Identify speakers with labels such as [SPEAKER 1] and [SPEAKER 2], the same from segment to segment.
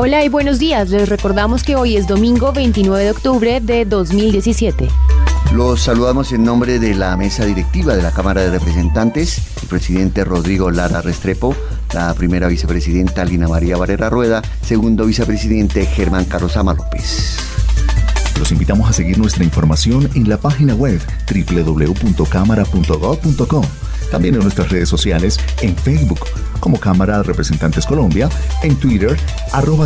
[SPEAKER 1] Hola y buenos días. Les recordamos que hoy es domingo 29 de octubre de 2017.
[SPEAKER 2] Los saludamos en nombre de la mesa directiva de la Cámara de Representantes, el presidente Rodrigo Lara Restrepo, la primera vicepresidenta Lina María Barrera Rueda, segundo vicepresidente Germán Carrozama López.
[SPEAKER 3] Los invitamos a seguir nuestra información en la página web www.cámara.gov.co. También en nuestras redes sociales, en Facebook como Cámara de Representantes Colombia, en Twitter,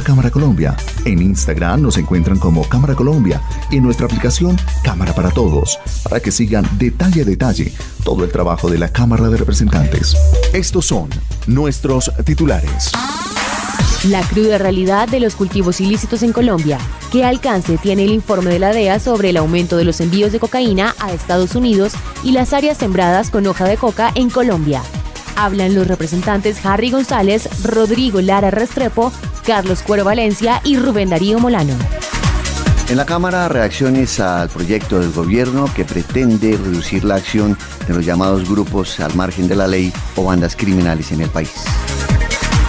[SPEAKER 3] @Cámara Colombia, en Instagram nos encuentran como Cámara Colombia y en nuestra aplicación Cámara para Todos, para que sigan detalle a detalle todo el trabajo de la Cámara de Representantes. Estos son nuestros titulares.
[SPEAKER 1] La cruda realidad de los cultivos ilícitos en Colombia. ¿Qué alcance tiene el informe de la DEA sobre el aumento de los envíos de cocaína a Estados Unidos y las áreas sembradas con hoja de coca en Colombia? Hablan los representantes Harry González, Rodrigo Lara Restrepo, Carlos Cuero Valencia y Rubén Darío Molano.
[SPEAKER 2] En la Cámara, reacciones al proyecto del gobierno que pretende reducir la acción de los llamados grupos al margen de la ley o bandas criminales en el país.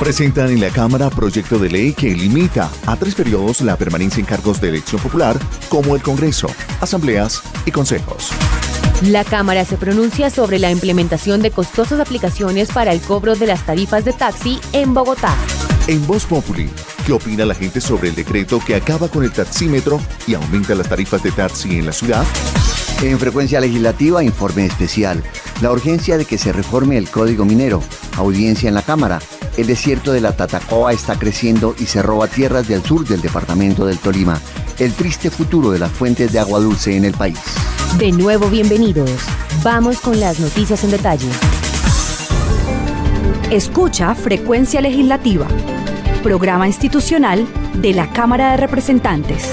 [SPEAKER 3] Presentan en la Cámara proyecto de ley que limita a 3 periodos la permanencia en cargos de elección popular, como el Congreso, asambleas y consejos.
[SPEAKER 1] La Cámara se pronuncia sobre la implementación de costosas aplicaciones para el cobro de las tarifas de taxi en Bogotá.
[SPEAKER 3] En Voz Populi, ¿qué opina la gente sobre el decreto que acaba con el taxímetro y aumenta las tarifas de taxi en la ciudad?
[SPEAKER 2] En Frecuencia Legislativa, informe especial. La urgencia de que se reforme el Código Minero. Audiencia en la Cámara. El desierto de la Tatacoa está creciendo y se roba tierras del sur del departamento del Tolima. El triste futuro de las fuentes de agua dulce en el país.
[SPEAKER 1] De nuevo, bienvenidos. Vamos con las noticias en detalle.
[SPEAKER 4] Escucha Frecuencia Legislativa, programa institucional de la Cámara de Representantes.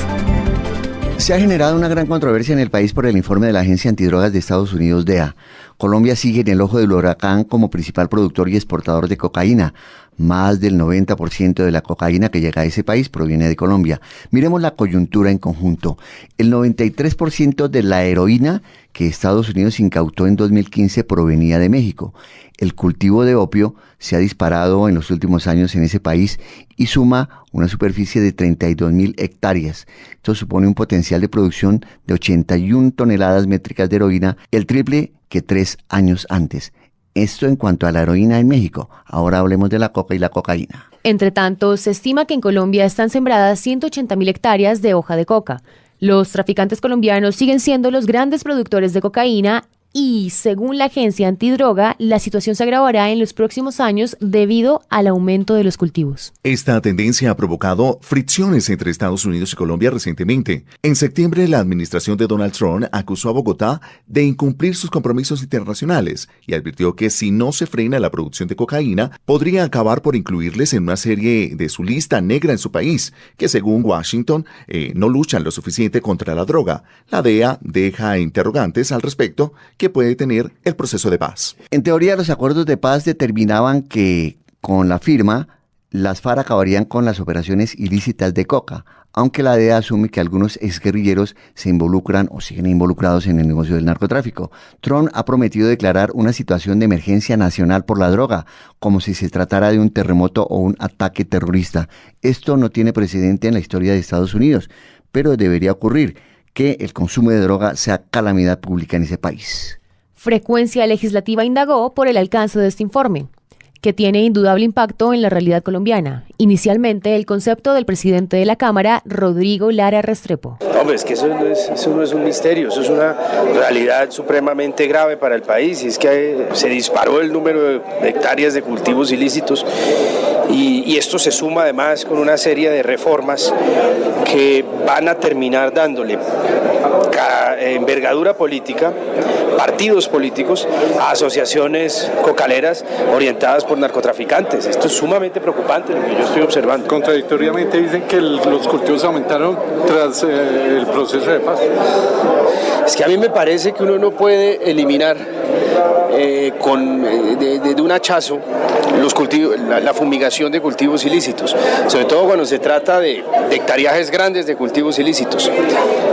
[SPEAKER 2] Se ha generado una gran controversia en el país por el informe de la Agencia Antidrogas de Estados Unidos, DEA. Colombia sigue en el ojo del huracán como principal productor y exportador de cocaína. Más del 90% de la cocaína que llega a ese país proviene de Colombia. Miremos la coyuntura en conjunto. El 93% de la heroína que Estados Unidos incautó en 2015 provenía de México. El cultivo de opio se ha disparado en los últimos años en ese país y suma una superficie de 32.000 hectáreas. Esto supone un potencial de producción de 81 toneladas métricas de heroína, el triple que 3 años antes. Esto en cuanto a la heroína en México. Ahora hablemos de la coca y la cocaína.
[SPEAKER 1] Entre tanto, se estima que en Colombia están sembradas 180.000 hectáreas de hoja de coca. Los traficantes colombianos siguen siendo los grandes productores de cocaína y, según la agencia antidroga, la situación se agravará en los próximos años debido al aumento de los cultivos.
[SPEAKER 3] Esta tendencia ha provocado fricciones entre Estados Unidos y Colombia recientemente. En septiembre, la administración de Donald Trump acusó a Bogotá de incumplir sus compromisos internacionales y advirtió que si no se frena la producción de cocaína, podría acabar por incluirles en una serie de su lista negra en su país, que según Washington no luchan lo suficiente contra la droga. La DEA deja interrogantes al respecto que puede tener el proceso de paz.
[SPEAKER 2] En teoría, los acuerdos de paz determinaban que con la firma, las FARC acabarían con las operaciones ilícitas de coca, aunque la DEA asume que algunos exguerrilleros se involucran o siguen involucrados en el negocio del narcotráfico. Trump ha prometido declarar una situación de emergencia nacional por la droga, como si se tratara de un terremoto o un ataque terrorista. Esto no tiene precedente en la historia de Estados Unidos, pero debería ocurrir que el consumo de droga sea calamidad pública en ese país.
[SPEAKER 1] Frecuencia Legislativa indagó por el alcance de este informe, que tiene indudable impacto en la realidad colombiana. Inicialmente, el concepto del presidente de la Cámara, Rodrigo Lara Restrepo.
[SPEAKER 5] Hombre, es que eso no es un misterio, eso es una realidad supremamente grave para el país, y es que se disparó el número de hectáreas de cultivos ilícitos, y esto se suma además con una serie de reformas que van a terminar dándole envergadura política, partidos políticos, a asociaciones cocaleras orientadas por narcotraficantes. Esto es sumamente preocupante lo que yo estoy observando.
[SPEAKER 6] Contradictoriamente dicen que los cultivos aumentaron tras el proceso de paz.
[SPEAKER 5] Es que a mí me parece que uno no puede eliminar de un hachazo los cultivos, la fumigación de cultivos ilícitos, sobre todo cuando se trata de hectareajes grandes de cultivos ilícitos.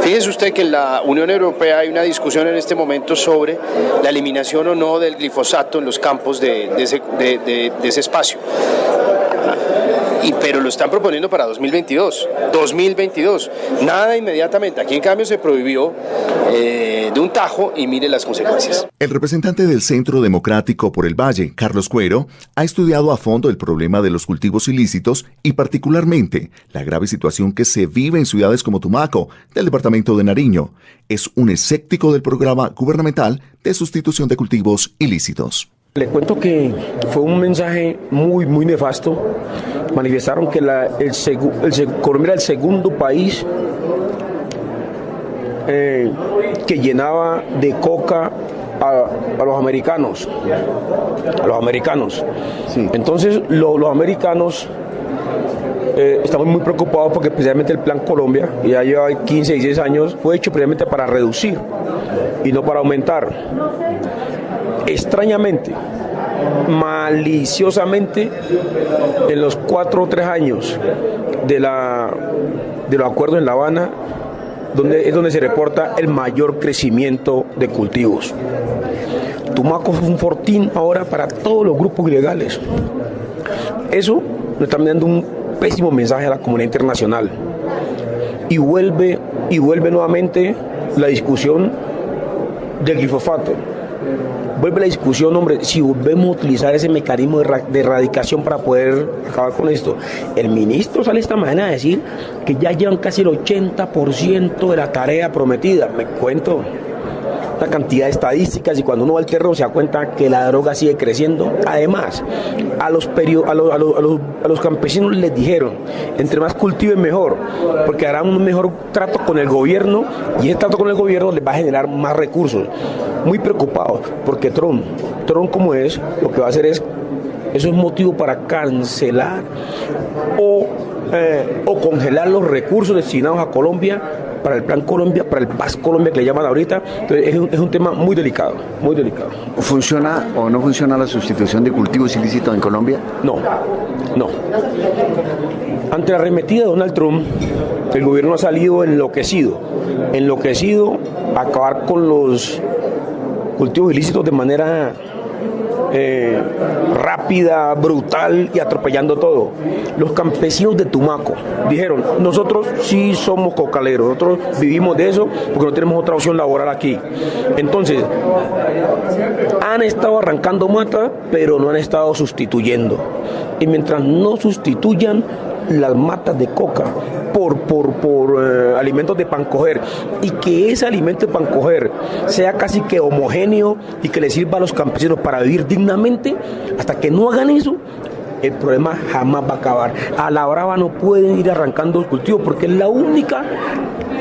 [SPEAKER 5] Fíjese usted que en la Unión Europea hay una discusión en este momento sobre la eliminación o no del glifosato en los campos de ese espacio. pero lo están proponiendo para 2022, nada inmediatamente. Aquí en cambio se prohibió de un tajo y mire las consecuencias.
[SPEAKER 3] El representante del Centro Democrático por el Valle, Carlos Cuero, ha estudiado a fondo el problema de los cultivos ilícitos y particularmente la grave situación que se vive en ciudades como Tumaco, del departamento de Nariño. Es un escéptico del programa gubernamental de sustitución de cultivos ilícitos.
[SPEAKER 7] Le cuento que fue un mensaje muy nefasto. Manifestaron que Colombia era el segundo país que llenaba de coca a los americanos. Sí. Entonces los americanos estamos muy preocupados porque precisamente el Plan Colombia, ya lleva 15 y 16 años, fue hecho precisamente para reducir y no para aumentar. Extrañamente, maliciosamente, en los 4 o 3 años de los acuerdos en La Habana, es donde se reporta el mayor crecimiento de cultivos. Tumaco es un fortín ahora para todos los grupos ilegales. Eso nos está dando un pésimo mensaje a la comunidad internacional. Y vuelve nuevamente la discusión del glifosato. Vuelve la discusión, hombre, si volvemos a utilizar ese mecanismo de erradicación para poder acabar con esto. El ministro sale esta mañana a decir que ya llevan casi el 80% de la tarea prometida. Me cuento una cantidad de estadísticas y cuando uno va al terreno se da cuenta que la droga sigue creciendo. Además, a los campesinos les dijeron, entre más cultiven mejor, porque harán un mejor trato con el gobierno y ese trato con el gobierno les va a generar más recursos. Muy preocupados, porque Trump como es, lo que va a hacer es, eso es motivo para cancelar o congelar los recursos destinados a Colombia, para el Plan Colombia, para el Paz Colombia que le llaman ahorita. Entonces es un tema muy delicado.
[SPEAKER 2] ¿Funciona o no funciona la sustitución de cultivos ilícitos en Colombia?
[SPEAKER 7] No. Ante la arremetida de Donald Trump, el gobierno ha salido enloquecido a acabar con los cultivos ilícitos de manera rápida, brutal y atropellando todo. Los campesinos de Tumaco dijeron, nosotros sí somos cocaleros, nosotros vivimos de eso porque no tenemos otra opción laboral aquí. Entonces, han estado arrancando mata, pero no han estado sustituyendo. Y mientras no sustituyan las matas de coca por alimentos de pancoger y que ese alimento de pancoger sea casi que homogéneo y que le sirva a los campesinos para vivir dignamente, hasta que no hagan eso, el problema jamás va a acabar. A la brava no pueden ir arrancando los cultivos porque es la única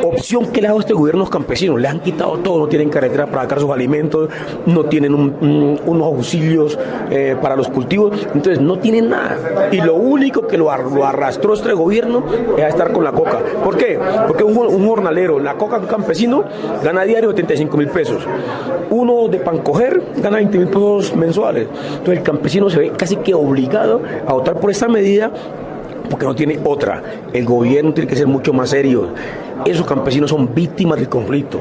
[SPEAKER 7] opción que le ha dado este gobierno a los campesinos. Les han quitado todo, no tienen carretera para sacar sus alimentos, no tienen unos auxilios para los cultivos, entonces no tienen nada. Y lo único que lo arrastró este gobierno es a estar con la coca. ¿Por qué? Porque un jornalero, la coca, un campesino, gana a diario 75,000 pesos. Uno de pancoger gana 20,000 pesos mensuales. Entonces el campesino se ve casi que obligado a optar por esta medida porque no tiene otra. El gobierno tiene que ser mucho más serio. Esos campesinos son víctimas del conflicto.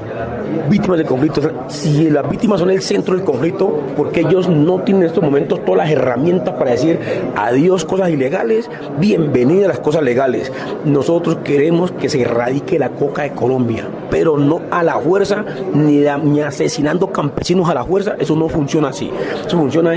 [SPEAKER 7] Si las víctimas son el centro del conflicto, porque ellos no tienen en estos momentos todas las herramientas para decir adiós cosas ilegales, bienvenidas las cosas legales. Nosotros queremos que se erradique la coca de Colombia, pero no a la fuerza, ni asesinando campesinos a la fuerza. Eso no funciona así. Eso funciona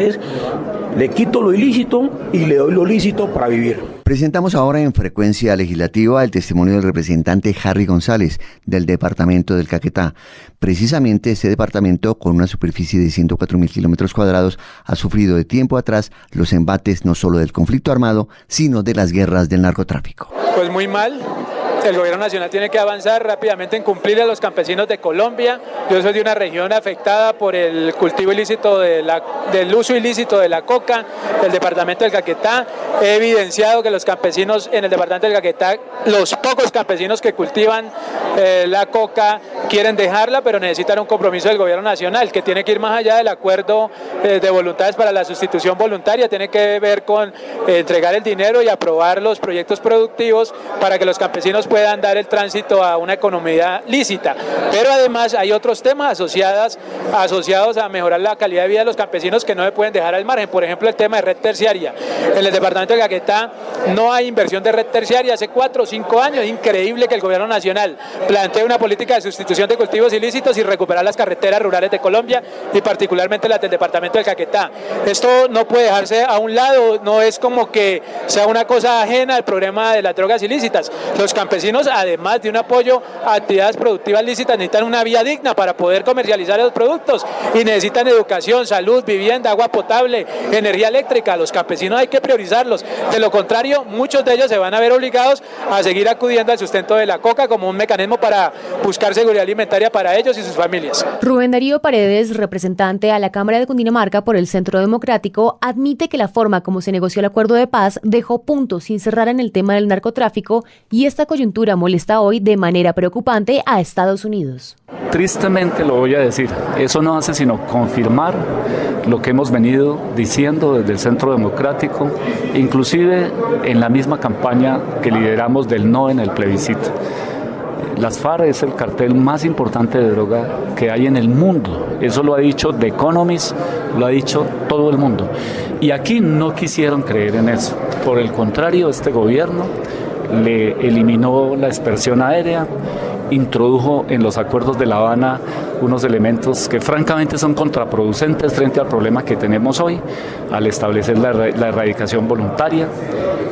[SPEAKER 7] le quito lo ilícito y le doy lo lícito para vivir.
[SPEAKER 2] Presentamos ahora en Frecuencia Legislativa el testimonio del representante Harry González del departamento del Caquetá. Precisamente este departamento, con una superficie de 104.000 kilómetros cuadrados, ha sufrido de tiempo atrás los embates no solo del conflicto armado, sino de las guerras del narcotráfico.
[SPEAKER 8] Pues muy mal. El gobierno nacional tiene que avanzar rápidamente en cumplir a los campesinos de Colombia. Yo soy de una región afectada por el cultivo ilícito del uso ilícito de la coca, del departamento del Caquetá. He evidenciado que los campesinos en el departamento del Caquetá, los pocos campesinos que cultivan la coca, quieren dejarla, pero necesitan un compromiso del gobierno nacional que tiene que ir más allá del acuerdo de voluntades para la sustitución voluntaria, tiene que ver con entregar el dinero y aprobar los proyectos productivos para que los campesinos puedan dar el tránsito a una economía lícita. Pero además hay otros temas asociados a mejorar la calidad de vida de los campesinos que no se pueden dejar al margen. Por ejemplo, el tema de red terciaria. En el departamento de Caquetá no hay inversión de red terciaria hace 4 o 5 años. Es increíble que el gobierno nacional plantee una política de sustitución de cultivos ilícitos y recuperar las carreteras rurales de Colombia y particularmente las del departamento de Caquetá. Esto no puede dejarse a un lado, no es como que sea una cosa ajena al problema de las drogas ilícitas. Los campesinos, además de un apoyo a actividades productivas lícitas, necesitan una vía digna para poder comercializar los productos y necesitan educación, salud, vivienda, agua potable, energía eléctrica. Los campesinos hay que priorizarlos. De lo contrario, muchos de ellos se van a ver obligados a seguir acudiendo al sustento de la coca como un mecanismo para buscar seguridad alimentaria para ellos y sus familias.
[SPEAKER 1] Rubén Darío Paredes, representante a la Cámara de Cundinamarca por el Centro Democrático, admite que la forma como se negoció el acuerdo de paz dejó puntos sin cerrar en el tema del narcotráfico y esta coyuntura molesta hoy de manera preocupante a Estados Unidos.
[SPEAKER 9] Tristemente lo voy a decir, eso no hace sino confirmar lo que hemos venido diciendo desde el Centro Democrático, inclusive en la misma campaña que lideramos del no en el plebiscito. Las FARC es el cartel más importante de droga que hay en el mundo. Eso lo ha dicho The Economist, lo ha dicho todo el mundo. Y aquí no quisieron creer en eso. Por el contrario, este gobierno le eliminó la expersión aérea, introdujo en los acuerdos de La Habana unos elementos que francamente son contraproducentes frente al problema que tenemos hoy, al establecer la erradicación voluntaria,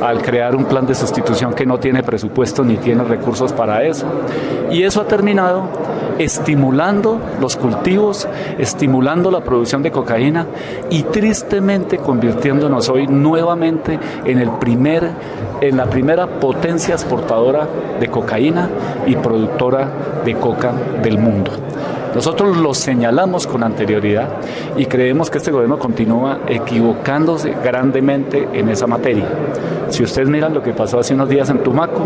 [SPEAKER 9] al crear un plan de sustitución que no tiene presupuesto ni tiene recursos para eso. Y eso ha terminado estimulando los cultivos, estimulando la producción de cocaína y tristemente convirtiéndonos hoy nuevamente en la primera potencia exportadora de cocaína y productora de coca del mundo. Nosotros lo señalamos con anterioridad y creemos que este gobierno continúa equivocándose grandemente en esa materia. Si ustedes miran lo que pasó hace unos días en Tumaco,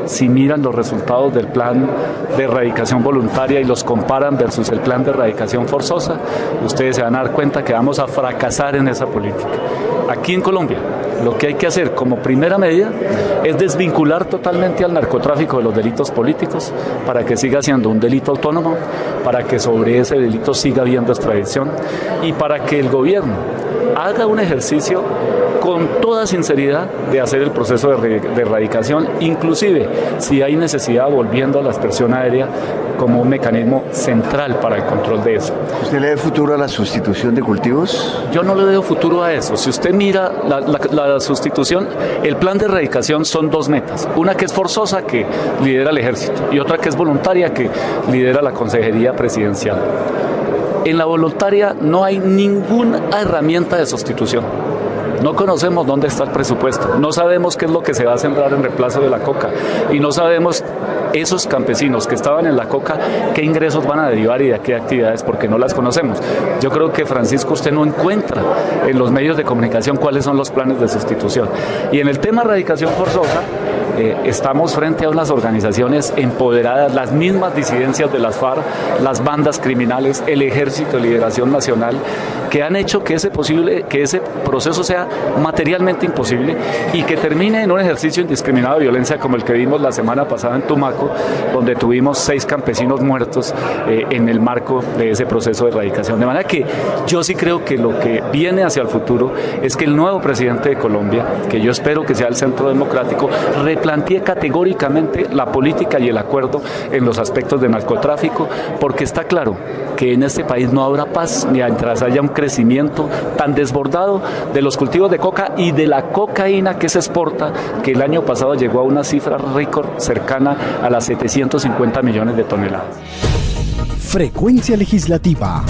[SPEAKER 9] si miran los resultados del plan de erradicación voluntaria y los comparan versus el plan de erradicación forzosa, ustedes se van a dar cuenta que vamos a fracasar en esa política. Aquí en Colombia, lo que hay que hacer como primera medida es desvincular totalmente al narcotráfico de los delitos políticos para que siga siendo un delito autónomo, para que sobre ese delito siga habiendo extradición y para que el gobierno haga un ejercicio con toda sinceridad de hacer el proceso de erradicación, inclusive si hay necesidad volviendo a la expersión aérea como un mecanismo central para el control de eso.
[SPEAKER 2] ¿Usted le ve futuro a la sustitución de cultivos?
[SPEAKER 9] Yo no le veo futuro a eso. Si usted mira la sustitución, el plan de erradicación son 2 metas. Una que es forzosa, que lidera el ejército, y otra que es voluntaria, que lidera la Consejería Presidencial. En la voluntaria no hay ninguna herramienta de sustitución. No conocemos dónde está el presupuesto, no sabemos qué es lo que se va a sembrar en reemplazo de la coca y no sabemos esos campesinos que estaban en la coca qué ingresos van a derivar y de qué actividades, porque no las conocemos. Yo creo que, Francisco, usted no encuentra en los medios de comunicación cuáles son los planes de sustitución. Y en el tema de erradicación forzosa, estamos frente a unas organizaciones empoderadas, las mismas disidencias de las FARC, las bandas criminales, el Ejército de Liberación Nacional, que han hecho que ese proceso sea materialmente imposible y que termine en un ejercicio indiscriminado de violencia como el que vimos la semana pasada en Tumaco, donde tuvimos 6 campesinos muertos en el marco de ese proceso de erradicación. De manera que yo sí creo que lo que viene hacia el futuro es que el nuevo presidente de Colombia, que yo espero que sea el Centro Democrático, replantee categóricamente la política y el acuerdo en los aspectos de narcotráfico, porque está claro que en este país no habrá paz mientras haya un crecimiento tan desbordado de los cultivos de coca y de la cocaína que se exporta, que el año pasado llegó a una cifra récord cercana a las 750 millones de toneladas.
[SPEAKER 10] Frecuencia Legislativa,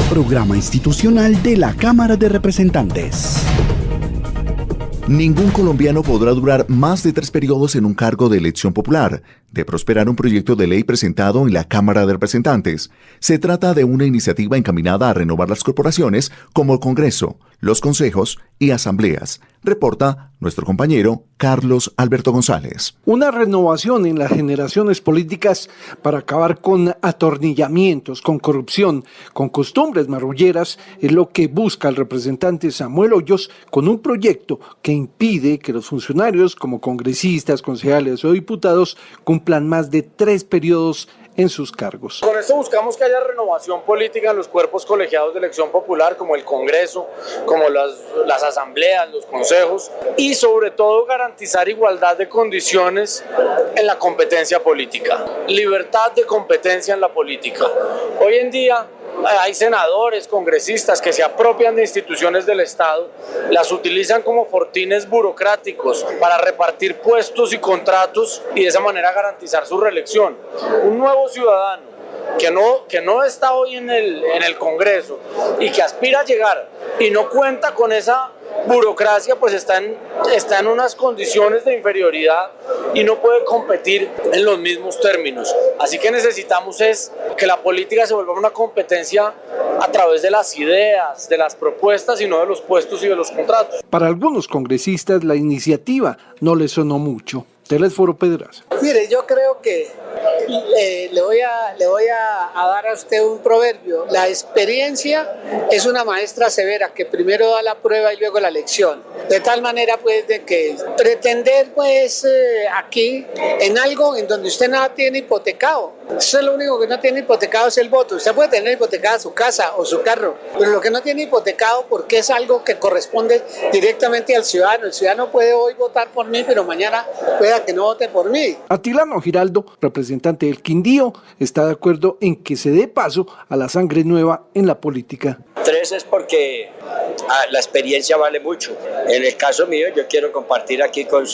[SPEAKER 10] programa institucional de la Cámara de Representantes.
[SPEAKER 3] Ningún colombiano podrá durar más de 3 periodos en un cargo de elección popular. de prosperar un proyecto de ley presentado en la Cámara de Representantes. Se trata de una iniciativa encaminada a renovar las corporaciones como el Congreso, los consejos y asambleas, reporta nuestro compañero Carlos Alberto González.
[SPEAKER 11] Una renovación en las generaciones políticas para acabar con atornillamientos, con corrupción, con costumbres marrulleras es lo que busca el representante Samuel Hoyos con un proyecto que impide que los funcionarios como congresistas, concejales o diputados cumplan más de 3 periodos en sus cargos.
[SPEAKER 12] Con esto buscamos que haya renovación política en los cuerpos colegiados de elección popular, como el Congreso, como las asambleas, los consejos, y sobre todo garantizar igualdad de condiciones en la competencia política, libertad de competencia en la política. Hoy en día hay senadores, congresistas que se apropian de instituciones del Estado, las utilizan como fortines burocráticos para repartir puestos y contratos y de esa manera garantizar su reelección. Un nuevo ciudadano que no está hoy en el Congreso y que aspira a llegar y no cuenta con esa burocracia, pues está en unas condiciones de inferioridad y no puede competir en los mismos términos. Así que necesitamos es que la política se vuelva una competencia a través de las ideas, de las propuestas y no de los puestos y de los contratos.
[SPEAKER 11] Para algunos congresistas la iniciativa no les sonó mucho. Telesforo Pedraza.
[SPEAKER 13] Mire, yo creo que le voy a dar a usted un proverbio. La experiencia es una maestra severa que primero da la prueba y luego la lección. De tal manera, pues, de que pretender, pues, aquí en algo en donde usted nada tiene hipotecado. Eso es lo único que no tiene hipotecado es el voto. Usted puede tener hipotecada su casa o su carro, pero lo que no tiene hipotecado porque es algo que corresponde directamente al ciudadano. El ciudadano puede hoy votar por mí, pero mañana puede que no vote por mí.
[SPEAKER 11] Atilano Giraldo, representante del Quindío, está de acuerdo en que se dé paso a la sangre nueva en la política.
[SPEAKER 14] 3 es porque la experiencia vale mucho. En el caso mío, yo quiero compartir aquí con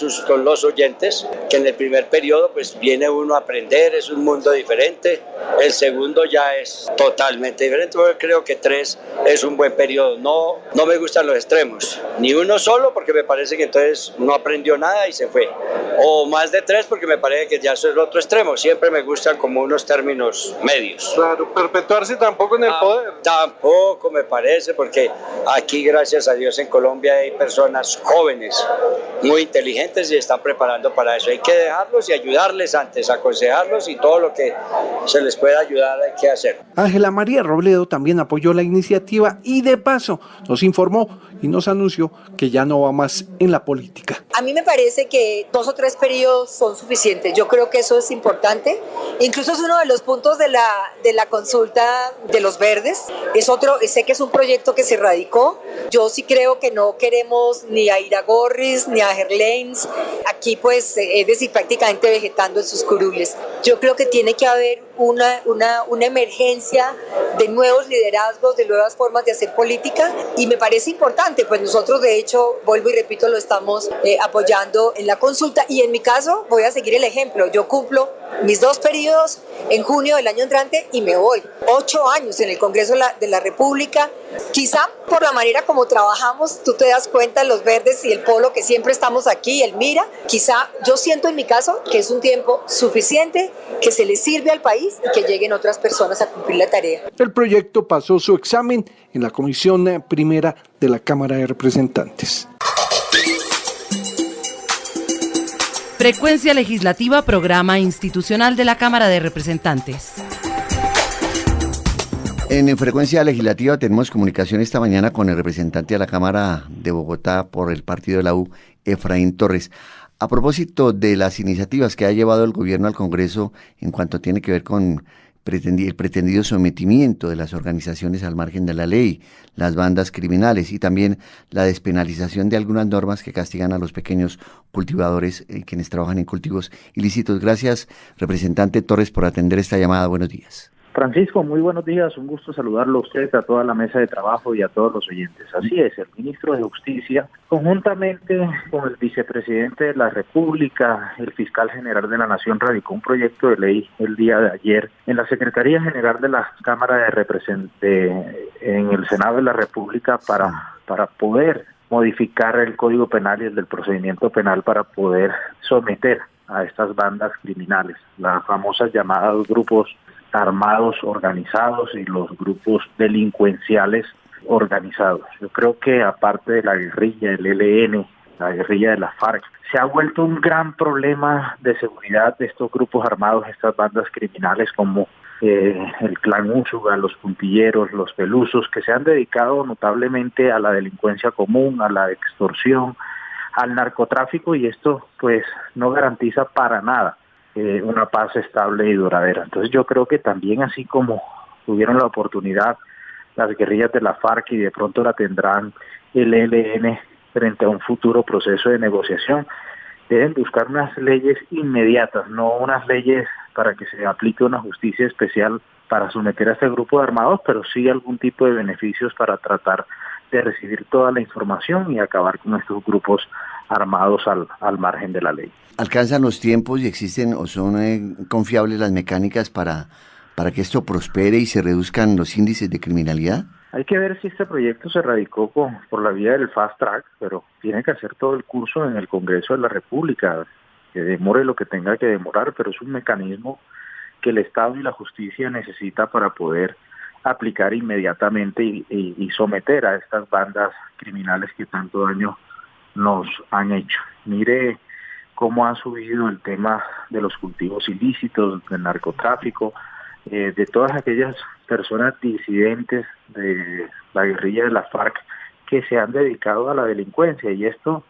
[SPEAKER 14] los oyentes que en el primer periodo pues viene uno a aprender, es un mundo diferente. El segundo ya es totalmente diferente. Yo creo que 3 es un buen periodo. No me gustan los extremos, ni uno solo porque me parece que entonces no aprendió nada y se fue. O más de 3 porque me parece que ya eso es el otro extremo. Siempre me gustan como unos términos medios.
[SPEAKER 6] Claro, perpetuarse tampoco en el poder.
[SPEAKER 14] Tampoco me parece, porque aquí, gracias a Dios, en Colombia hay personas jóvenes, muy inteligentes y están preparando para eso. Hay que dejarlos y ayudarles antes, aconsejarlos y todo lo que se les pueda ayudar hay que hacer.
[SPEAKER 11] Ángela María Robledo también apoyó la iniciativa y de paso nos informó y nos anunció que ya no va más en la política.
[SPEAKER 15] A mí me parece que 2 o 3 periodos son suficientes. Yo creo que eso es importante. Incluso es uno de los puntos de la consulta de los verdes. Es otro, sé que es un proyecto que se radicó. Yo sí creo que no queremos ni a Iragorris ni a Gerlains aquí, pues, es decir, prácticamente vegetando en sus curules. Yo creo que tiene que haber una emergencia de nuevos liderazgos, de nuevas formas de hacer política y me parece importante, pues nosotros de hecho, vuelvo y repito, lo estamos apoyando en la consulta y en mi caso voy a seguir el ejemplo. Yo cumplo mis 2 periodos en junio del año entrante y me voy. 8 años en el Congreso de la República. Quizá por la manera como trabajamos, tú te das cuenta, los verdes y el polo, que siempre estamos aquí, el Mira, quizá yo siento en mi caso que es un tiempo suficiente, que se le sirve al país y que lleguen otras personas a cumplir la tarea.
[SPEAKER 11] El proyecto pasó su examen en la Comisión Primera de la Cámara de Representantes.
[SPEAKER 16] Frecuencia Legislativa, programa institucional de la Cámara de Representantes.
[SPEAKER 2] En Frecuencia Legislativa tenemos comunicación esta mañana con el representante de la Cámara de Bogotá por el partido de la U, Efraín Torres. A propósito de las iniciativas que ha llevado el gobierno al Congreso en cuanto tiene que ver con el pretendido sometimiento de las organizaciones al margen de la ley, las bandas criminales y también la despenalización de algunas normas que castigan a los pequeños cultivadores, quienes trabajan en cultivos ilícitos. Gracias, representante Torres, por atender esta llamada. Buenos días.
[SPEAKER 17] Francisco, muy buenos días, un gusto saludarlo a usted, a toda la mesa de trabajo y a todos los oyentes. Así es, el ministro de Justicia, conjuntamente con el vicepresidente de la República, el fiscal general de la Nación, radicó un proyecto de ley el día de ayer en la Secretaría General de la Cámara de Representantes, en el Senado de la República, para poder modificar el Código Penal y el del procedimiento penal para poder someter a estas bandas criminales, las famosas llamadas grupos armados organizados y los grupos delincuenciales organizados. Yo creo que aparte de la guerrilla, el ELN, la guerrilla de la FARC, se ha vuelto un gran problema de seguridad de estos grupos armados, estas bandas criminales como el clan Úsuga, los puntilleros, los pelusos, que se han dedicado notablemente a la delincuencia común, a la extorsión, al narcotráfico, y esto pues no garantiza para nada una paz estable y duradera. Entonces yo creo que también, así como tuvieron la oportunidad las guerrillas de la FARC y de pronto la tendrán el ELN frente a un futuro proceso de negociación, deben buscar unas leyes inmediatas, no unas leyes para que se aplique una justicia especial para someter a este grupo de armados, pero sí algún tipo de beneficios para tratar de recibir toda la información y acabar con estos grupos armados al margen de la ley.
[SPEAKER 2] ¿Alcanzan los tiempos y existen o son confiables las mecánicas para que esto prospere y se reduzcan los índices de criminalidad?
[SPEAKER 17] Hay que ver si este proyecto se radicó por la vía del fast track, pero tiene que hacer todo el curso en el Congreso de la República, que demore lo que tenga que demorar, pero es un mecanismo que el Estado y la justicia necesita para poder aplicar inmediatamente y someter a estas bandas criminales que tanto daño nos han hecho. Mire cómo ha subido el tema de los cultivos ilícitos, del narcotráfico, de todas aquellas personas disidentes de la guerrilla de la FARC que se han dedicado a la delincuencia, y esto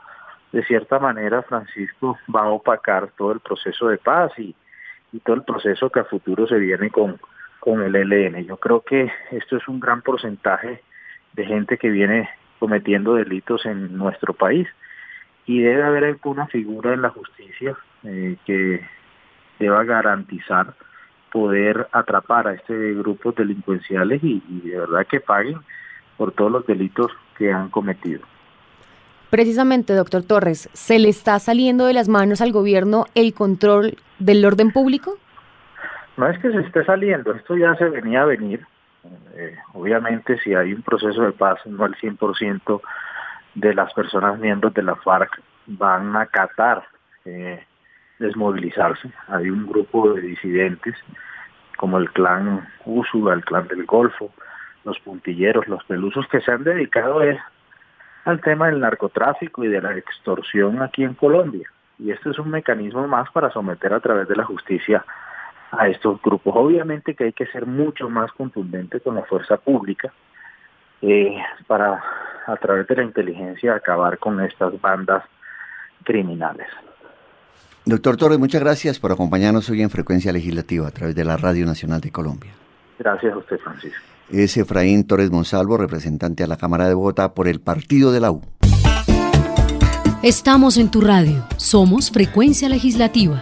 [SPEAKER 17] de cierta manera, Francisco, va a opacar todo el proceso de paz y todo el proceso que a futuro se viene con el ELN. Yo creo que esto es un gran porcentaje de gente que viene cometiendo delitos en nuestro país, y debe haber alguna figura en la justicia que deba garantizar poder atrapar a este grupo delincuenciales y de verdad que paguen por todos los delitos que han cometido.
[SPEAKER 1] Precisamente, doctor Torres, ¿se le está saliendo de las manos al gobierno el control del orden público?
[SPEAKER 17] No es que se esté saliendo, esto ya se venía a venir. Obviamente, si hay un proceso de paz, no el 100% de las personas miembros de la FARC van a acatar desmovilizarse. Hay un grupo de disidentes como el clan Úsuga, el clan del Golfo, los puntilleros, los pelusos, que se han dedicado al tema del narcotráfico y de la extorsión aquí en Colombia. Y este es un mecanismo más para someter a través de la justicia a estos grupos. Obviamente que hay que ser mucho más contundente con la fuerza pública para, a través de la inteligencia, acabar con estas bandas criminales.
[SPEAKER 2] Doctor Torres, muchas gracias por acompañarnos hoy en Frecuencia Legislativa a través de la Radio Nacional de Colombia.
[SPEAKER 17] Gracias a usted, Francisco.
[SPEAKER 2] Es Efraín Torres Monsalvo, representante a la Cámara de Bogotá por el Partido de la U.
[SPEAKER 16] Estamos en tu radio. Somos Frecuencia Legislativa.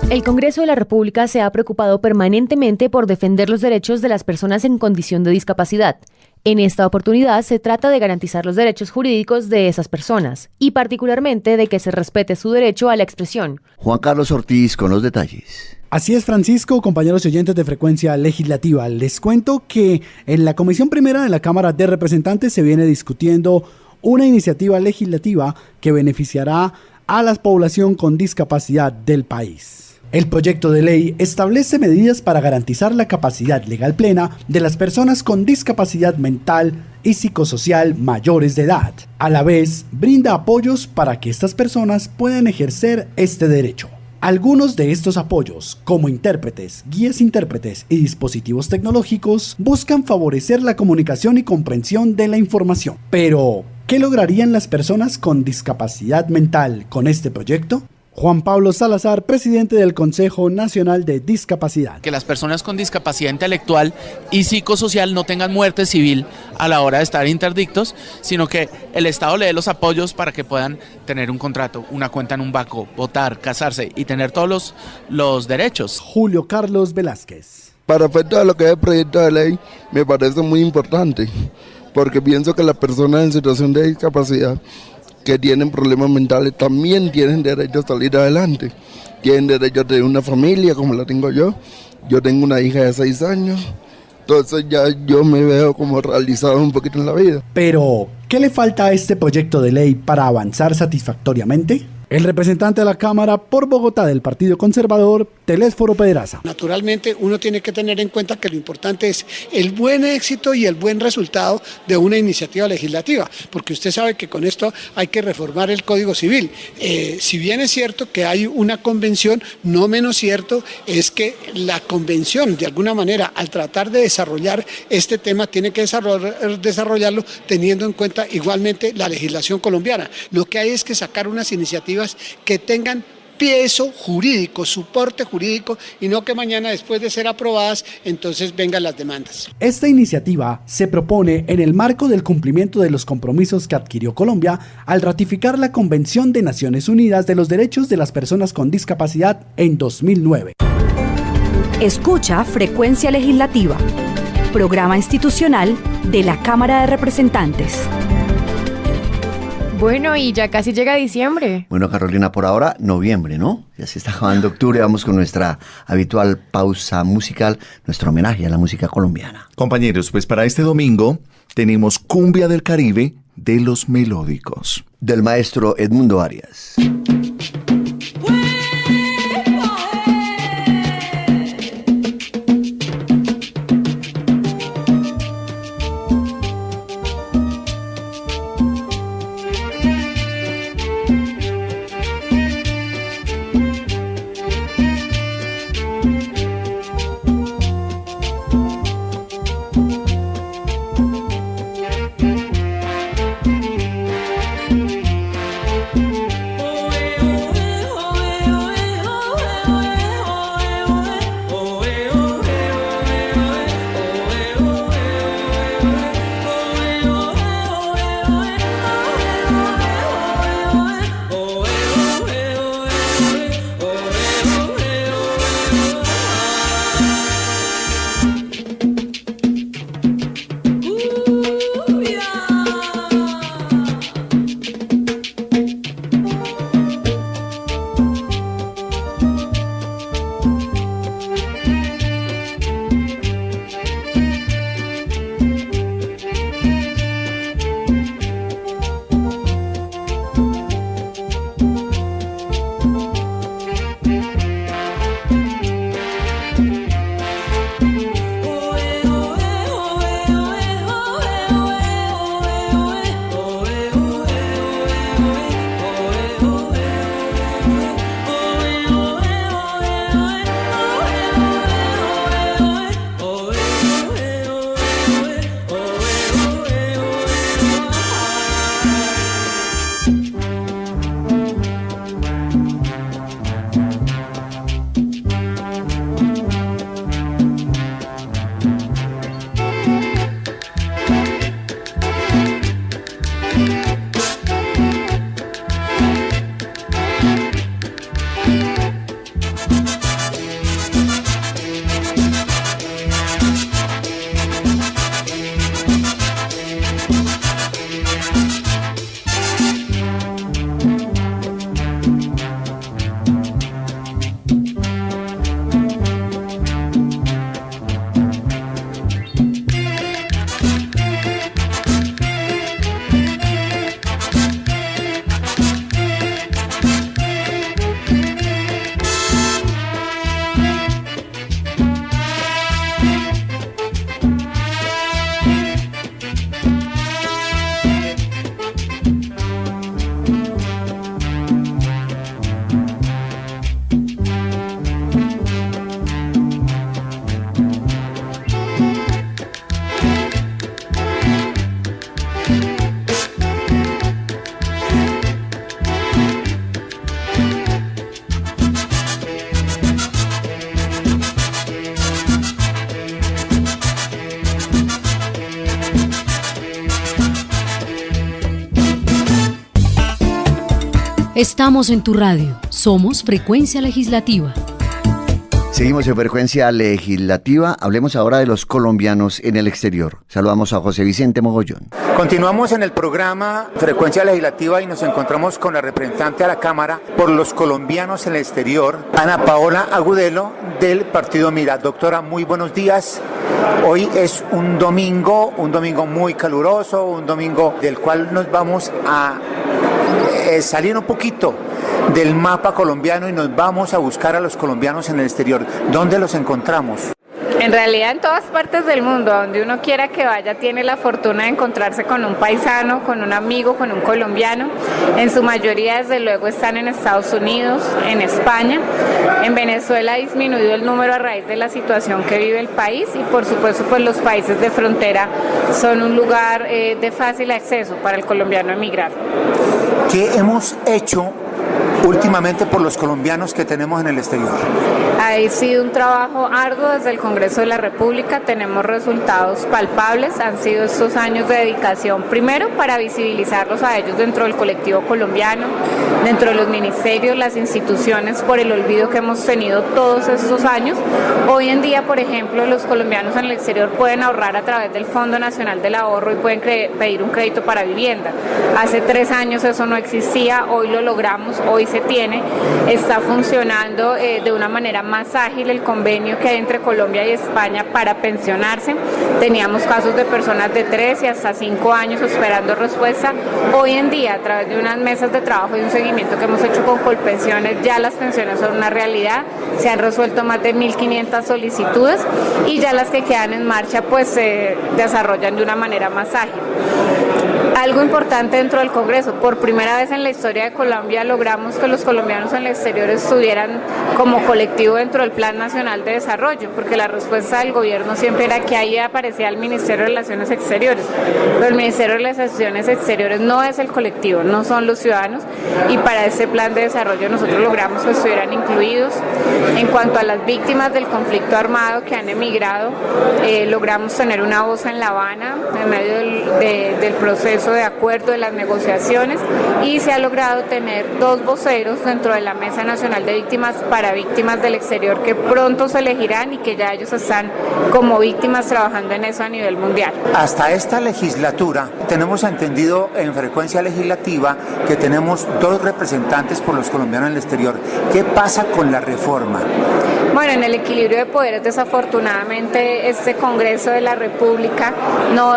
[SPEAKER 1] El Congreso de la República se ha preocupado permanentemente por defender los derechos de las personas en condición de discapacidad. En esta oportunidad se trata de garantizar los derechos jurídicos de esas personas y particularmente de que se respete su derecho a la expresión.
[SPEAKER 2] Juan Carlos Ortiz con los detalles.
[SPEAKER 10] Así es, Francisco, compañeros y oyentes de Frecuencia Legislativa. Les cuento que en la Comisión Primera de la Cámara de Representantes se viene discutiendo una iniciativa legislativa que beneficiará a la población con discapacidad del país. El proyecto de ley establece medidas para garantizar la capacidad legal plena de las personas con discapacidad mental y psicosocial mayores de edad. A la vez, brinda apoyos para que estas personas puedan ejercer este derecho. Algunos de estos apoyos, como intérpretes, guías intérpretes y dispositivos tecnológicos, buscan favorecer la comunicación y comprensión de la información. Pero, ¿qué lograrían las personas con discapacidad mental con este proyecto? Juan Pablo Salazar, presidente del Consejo Nacional de Discapacidad.
[SPEAKER 18] Que las personas con discapacidad intelectual y psicosocial no tengan muerte civil a la hora de estar interdictos, sino que el Estado le dé los apoyos para que puedan tener un contrato, una cuenta en un banco, votar, casarse y tener todos los derechos.
[SPEAKER 10] Julio Carlos Velázquez.
[SPEAKER 19] Para afectar lo que es el proyecto de ley, me parece muy importante, porque pienso que las personas en situación de discapacidad que tienen problemas mentales también tienen derecho a salir adelante, tienen derecho a tener una familia como la tengo yo. Yo tengo una hija de 6 años, entonces ya yo me veo como realizado un poquito en la vida.
[SPEAKER 10] Pero, ¿qué le falta a este proyecto de ley para avanzar satisfactoriamente? El representante de la Cámara por Bogotá del Partido Conservador, Telésforo Pedraza.
[SPEAKER 13] Naturalmente, uno tiene que tener en cuenta que lo importante es el buen éxito y el buen resultado de una iniciativa legislativa, porque usted sabe que con esto hay que reformar el Código Civil. Si bien es cierto que hay una convención, no menos cierto es que la convención, de alguna manera, al tratar de desarrollar este tema, tiene que desarrollarlo teniendo en cuenta igualmente la legislación colombiana. Lo que hay es que sacar unas iniciativas que tengan peso jurídico, soporte jurídico, y no que mañana, después de ser aprobadas, entonces vengan las demandas.
[SPEAKER 10] Esta iniciativa se propone en el marco del cumplimiento de los compromisos que adquirió Colombia al ratificar la Convención de Naciones Unidas de los Derechos de las Personas con Discapacidad en 2009.
[SPEAKER 4] Escucha Frecuencia Legislativa, programa institucional de la Cámara de Representantes.
[SPEAKER 20] Bueno, y ya casi llega diciembre.
[SPEAKER 2] Bueno, Carolina, por ahora noviembre, ¿no? Ya se está acabando octubre, vamos con nuestra habitual pausa musical, nuestro homenaje a la música colombiana.
[SPEAKER 3] Compañeros, pues para este domingo tenemos Cumbia del Caribe de los Melódicos.
[SPEAKER 2] Del maestro Edmundo Arias.
[SPEAKER 16] Estamos en tu radio. Somos Frecuencia Legislativa.
[SPEAKER 2] Seguimos en Frecuencia Legislativa. Hablemos ahora de los colombianos en el exterior. Saludamos a José Vicente Mogollón.
[SPEAKER 21] Continuamos en el programa Frecuencia Legislativa y nos encontramos con la representante a la Cámara por los colombianos en el exterior, Ana Paola Agudelo, del Partido Mira. Doctora, muy buenos días. Hoy es un domingo muy caluroso, un domingo del cual nos vamos a salir un poquito del mapa colombiano y nos vamos a buscar a los colombianos en el exterior. ¿Dónde los encontramos?
[SPEAKER 5] En realidad en todas partes del mundo, donde uno quiera que vaya, tiene la fortuna de encontrarse con un paisano, con un amigo, con un colombiano. En su mayoría, desde luego, están en Estados Unidos, en España. En Venezuela ha disminuido el número a raíz de la situación que vive el país y, por supuesto, pues los países de frontera son un lugar de fácil acceso para el colombiano emigrar.
[SPEAKER 21] ¿Qué hemos hecho últimamente por los colombianos que tenemos en el exterior?
[SPEAKER 5] Ha sido un trabajo arduo desde el Congreso de la República, tenemos resultados palpables, han sido estos años de dedicación, primero para visibilizarlos a ellos dentro del colectivo colombiano, dentro de los ministerios, las instituciones, por el olvido que hemos tenido todos estos años. Hoy en día, por ejemplo, los colombianos en el exterior pueden ahorrar a través del Fondo Nacional del Ahorro y pueden pedir un crédito para vivienda. Hace 3 años eso no existía, hoy lo logramos, hoy se tiene, está funcionando de una manera más ágil el convenio que hay entre Colombia y España para pensionarse. Teníamos casos de personas de 3 y hasta 5 años esperando respuesta. Hoy en día, a través de unas mesas de trabajo y un seguimiento que hemos hecho con Colpensiones, ya las pensiones son una realidad. Se han resuelto más de 1.500 solicitudes y ya las que quedan en marcha pues se desarrollan de una manera más ágil. Algo importante dentro del Congreso, por primera vez en la historia de Colombia logramos que los colombianos en el exterior estuvieran como colectivo dentro del Plan Nacional de Desarrollo, porque la respuesta del gobierno siempre era que ahí aparecía el Ministerio de Relaciones Exteriores, pero el Ministerio de Relaciones Exteriores no es el colectivo, no son los ciudadanos, y para este plan de desarrollo nosotros logramos que estuvieran incluidos. En cuanto a las víctimas del conflicto armado que han emigrado, logramos tener una voz en La Habana en medio del proceso de acuerdo, de las negociaciones, y se ha logrado tener 2 voceros dentro de la Mesa Nacional de Víctimas para víctimas del exterior que pronto se elegirán y que ya ellos están como víctimas trabajando en eso a nivel mundial.
[SPEAKER 21] Hasta esta legislatura tenemos entendido en Frecuencia Legislativa que tenemos 2 representantes por los colombianos en el exterior. ¿Qué pasa con la reforma?
[SPEAKER 5] Bueno, en el equilibrio de poderes, desafortunadamente, este Congreso de la República no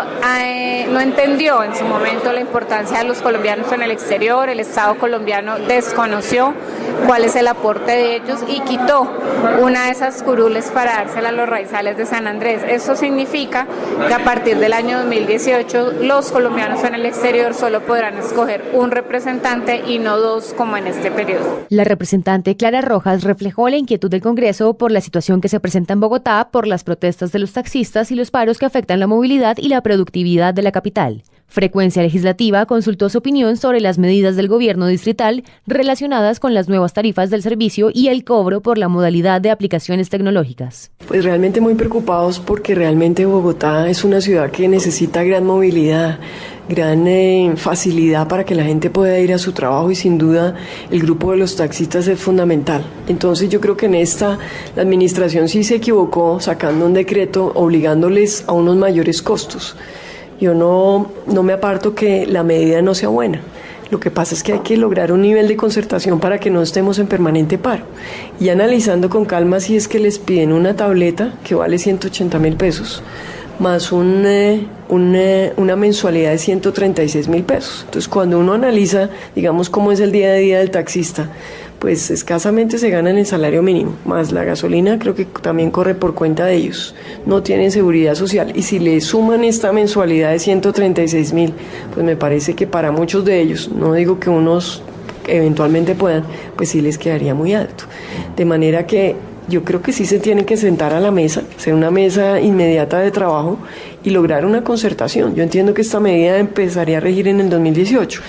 [SPEAKER 5] entendió en su momento la importancia de los colombianos en el exterior. El Estado colombiano desconoció cuál es el aporte de ellos y quitó una de esas curules para dársela a los raizales de San Andrés. Eso significa que a partir del año 2018 los colombianos en el exterior solo podrán escoger un representante y no 2 como en este periodo.
[SPEAKER 1] La representante Clara Rojas reflejó la inquietud del Congreso por la situación que se presenta en Bogotá por las protestas de los taxistas y los paros que afectan la movilidad y la productividad de la capital. Frecuencia Legislativa consultó su opinión sobre las medidas del gobierno distrital relacionadas con las nuevas tarifas del servicio y el cobro por la modalidad de aplicaciones tecnológicas.
[SPEAKER 22] Pues realmente muy preocupados porque realmente Bogotá es una ciudad que necesita gran movilidad, gran facilidad para que la gente pueda ir a su trabajo y sin duda el grupo de los taxistas es fundamental. Entonces yo creo que en esta la administración sí se equivocó sacando un decreto obligándoles a unos mayores costos. Yo no me aparto que la medida no sea buena. Lo que pasa es que hay que lograr un nivel de concertación para que no estemos en permanente paro. Y analizando con calma si es que les piden una tableta que vale 180.000 pesos, más una mensualidad de 136.000 pesos. Entonces cuando uno analiza, digamos, cómo es el día a día del taxista, pues escasamente se ganan el salario mínimo, más la gasolina creo que también corre por cuenta de ellos, no tienen seguridad social y si le suman esta mensualidad de 136.000, pues me parece que para muchos de ellos, no digo que unos eventualmente puedan, pues sí les quedaría muy alto, de manera que yo creo que sí se tienen que sentar a la mesa, hacer una mesa inmediata de trabajo y lograr una concertación. Yo entiendo que esta medida empezaría a regir en el 2018,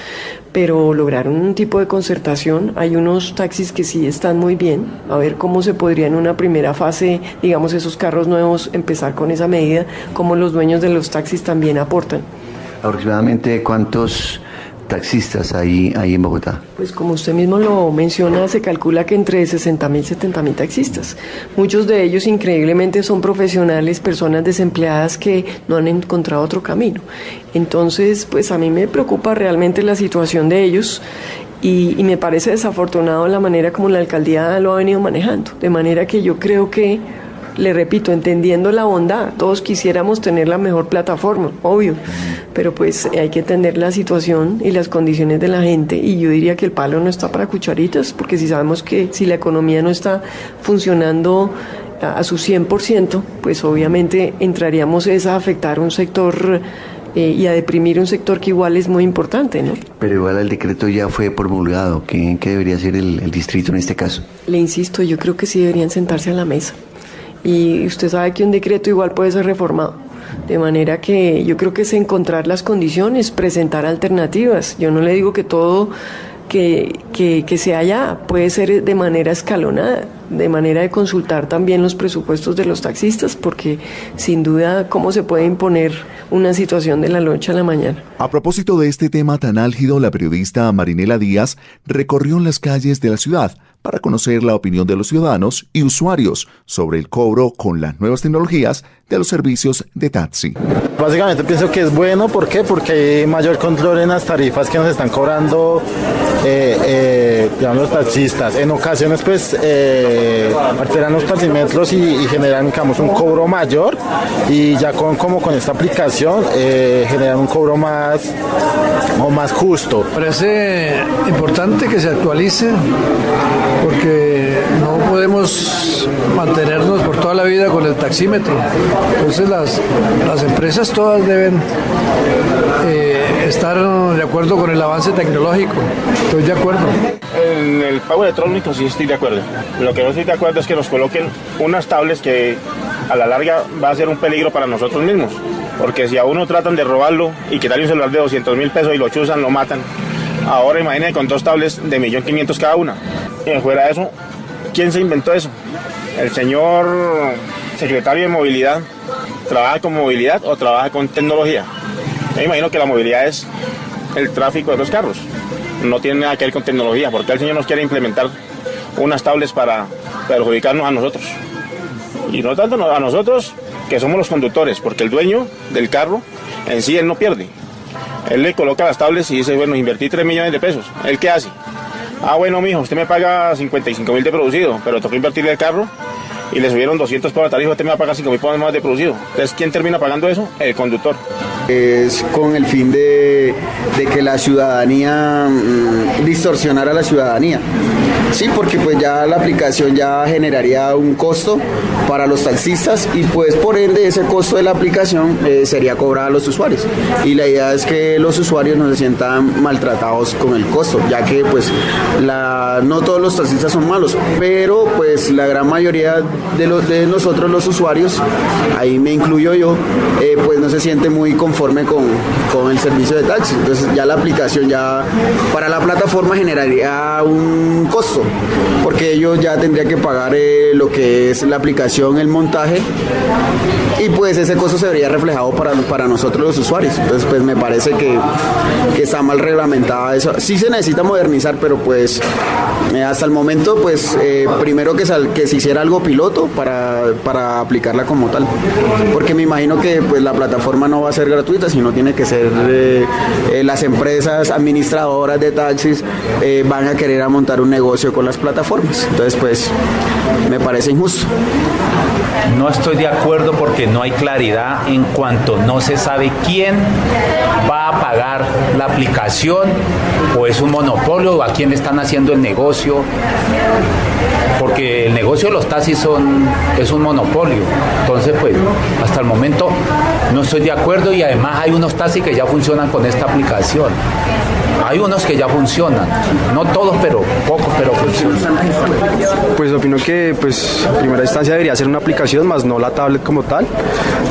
[SPEAKER 22] pero lograr un tipo de concertación. Hay unos taxis que sí están muy bien, a ver cómo se podría en una primera fase, digamos esos carros nuevos, empezar con esa medida, cómo los dueños de los taxis también aportan.
[SPEAKER 2] ¿Aproximadamente cuántos taxistas hay en Bogotá?
[SPEAKER 22] Pues como usted mismo lo menciona, se calcula que entre 60.000 y 70.000 taxistas. Muchos de ellos increíblemente son profesionales, personas desempleadas que no han encontrado otro camino. Entonces, pues a mí me preocupa realmente la situación de ellos y me parece desafortunado la manera como la alcaldía lo ha venido manejando. De manera que yo creo que le repito, entendiendo la bondad, todos quisiéramos tener la mejor plataforma, obvio, pero pues hay que entender la situación y las condiciones de la gente, y yo diría que el palo no está para cucharitas, porque si sabemos que si la economía no está funcionando a su 100%, pues obviamente entraríamos a afectar un sector y a deprimir un sector que igual es muy importante, ¿no?
[SPEAKER 2] Pero igual el decreto ya fue promulgado. ¿Qué debería hacer el distrito en este caso?
[SPEAKER 22] Le insisto, yo creo que sí deberían sentarse a la mesa. Y usted sabe que un decreto igual puede ser reformado. De manera que yo creo que es encontrar las condiciones, presentar alternativas. Yo no le digo que todo que se haya puede ser de manera escalonada, de manera de consultar también los presupuestos de los taxistas, porque sin duda cómo se puede imponer una situación de la noche a la mañana.
[SPEAKER 3] A propósito de este tema tan álgido, la periodista Marinela Díaz recorrió las calles de la ciudad para conocer la opinión de los ciudadanos y usuarios sobre el cobro con las nuevas tecnologías de los servicios de taxi.
[SPEAKER 7] Básicamente pienso que es bueno, ¿por qué? Porque hay mayor control en las tarifas que nos están cobrando los taxistas. En ocasiones pues alteran los taxímetros y generan, digamos, un cobro mayor, y ya con esta aplicación generan un cobro más justo.
[SPEAKER 11] Parece importante que se actualice, porque no podemos mantenernos por toda la vida con el taxímetro. Entonces las empresas todas deben estar de acuerdo con el avance tecnológico. Estoy de acuerdo.
[SPEAKER 8] En el pago electrónico sí estoy de acuerdo. Lo que no estoy de acuerdo es que nos coloquen unas tablets que a la larga va a ser un peligro para nosotros mismos. Porque si a uno tratan de robarlo y quitarle un celular de 200.000 pesos y lo chuzan, lo matan. Ahora imagínense con 2 tablets de 1.500.000 cada una. Y fuera de eso, ¿quién se inventó eso? ¿El señor secretario de movilidad trabaja con movilidad o trabaja con tecnología? Yo imagino que la movilidad es el tráfico de los carros. No tiene nada que ver con tecnología, porque el señor nos quiere implementar unas tablets para perjudicarnos a nosotros. Y no tanto a nosotros, que somos los conductores, porque el dueño del carro en sí él no pierde. Él le coloca las tablets y dice, bueno, invertí 3 millones de pesos. ¿Él qué hace? Ah, bueno, mijo, usted me paga 55.000 de producido, pero tocó invertirle el carro y le subieron 200 por la tarifa, usted me va a pagar 5.000 más de producido. Entonces, ¿quién termina pagando eso? El conductor.
[SPEAKER 23] Es con el fin de que la ciudadanía, distorsionar a la ciudadanía. Sí, porque pues ya la aplicación ya generaría un costo para los taxistas y pues por ende ese costo de la aplicación sería cobrado a los usuarios. Y la idea es que los usuarios no se sientan maltratados con el costo, ya que pues no todos los taxistas son malos, pero pues la gran mayoría de nosotros los usuarios, ahí me incluyo yo, pues no se siente muy conforme con el servicio de taxi. Entonces ya la aplicación ya para la plataforma generaría un costo, porque ellos ya tendrían que pagar lo que es la aplicación, el montaje, y pues ese costo se vería reflejado para nosotros los usuarios. Entonces pues me parece que está mal reglamentada eso. Sí se necesita modernizar, pero pues hasta el momento pues primero que se hiciera algo piloto para aplicarla como tal, porque me imagino que pues la plataforma no va a ser gratuita, sino tiene que ser las empresas administradoras de taxis van a querer montar un negocio con las plataformas. Entonces pues me parece injusto.
[SPEAKER 24] No estoy de acuerdo porque no hay claridad en cuanto no se sabe quién va a pagar la aplicación, o es un monopolio, o a quién le están haciendo el negocio, porque el negocio de los taxis es un monopolio. Entonces pues hasta el momento no estoy de acuerdo, y además hay unos taxis que ya funcionan con esta aplicación. Hay unos que ya funcionan, no todos, pero pocos, pero funcionan.
[SPEAKER 25] Pues opino que pues en primera instancia debería ser una aplicación, más no la tablet como tal,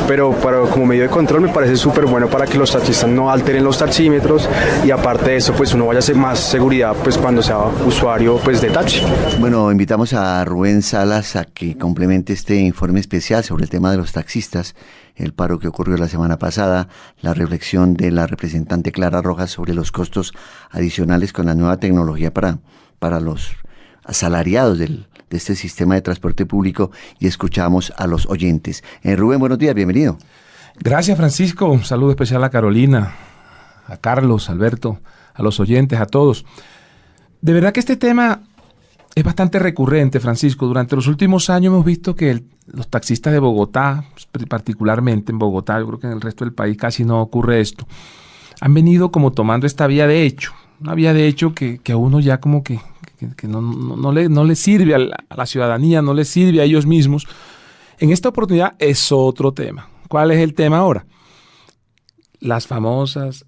[SPEAKER 25] pero como medio de control me parece súper bueno para que los taxistas no alteren los taxímetros, y aparte de eso pues uno vaya a hacer más seguridad pues cuando sea usuario pues de taxi.
[SPEAKER 2] Bueno, invitamos a Rubén Salas a que complemente este informe especial sobre el tema de los taxistas, el paro que ocurrió la semana pasada, la reflexión de la representante Clara Rojas sobre los costos adicionales con la nueva tecnología para los asalariados de este sistema de transporte público, y escuchamos a los oyentes. Rubén, buenos días, bienvenido.
[SPEAKER 26] Gracias, Francisco. Un saludo especial a Carolina, a Carlos, a Alberto, a los oyentes, a todos. De verdad que este tema es bastante recurrente, Francisco. Durante los últimos años hemos visto que los taxistas de Bogotá, particularmente en Bogotá, yo creo que en el resto del país casi no ocurre esto, han venido como tomando esta vía de hecho, una vía de hecho que a uno ya como que no le sirve a la ciudadanía, no le sirve a ellos mismos. En esta oportunidad es otro tema. ¿Cuál es el tema ahora? Las famosas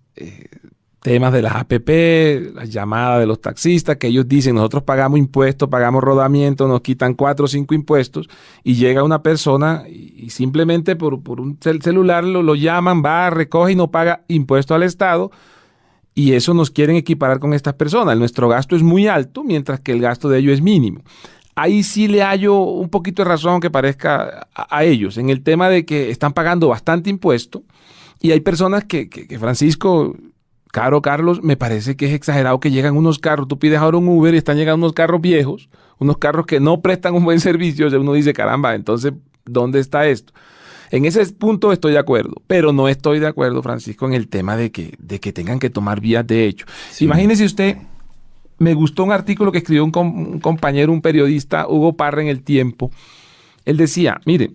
[SPEAKER 26] temas de las APP, las llamadas de los taxistas, que ellos dicen, nosotros pagamos impuestos, pagamos rodamiento, nos quitan 4 o 5 impuestos, y llega una persona y simplemente por un celular lo llaman, va, recoge y no paga impuesto al Estado, y eso nos quieren equiparar con estas personas. Nuestro gasto es muy alto, mientras que el gasto de ellos es mínimo. Ahí sí le hallo un poquito de razón que parezca a ellos, en el tema de que están pagando bastante impuesto, y hay personas que Francisco... Caro Carlos, me parece que es exagerado que llegan unos carros, tú pides ahora un Uber y están llegando unos carros viejos, unos carros que no prestan un buen servicio, uno dice, caramba, entonces, ¿dónde está esto? En ese punto estoy de acuerdo, pero no estoy de acuerdo, Francisco, en el tema de que tengan que tomar vías de hecho. Sí. Imagínese usted, me gustó un artículo que escribió un compañero, un periodista, Hugo Parra, en El Tiempo. Él decía, mire,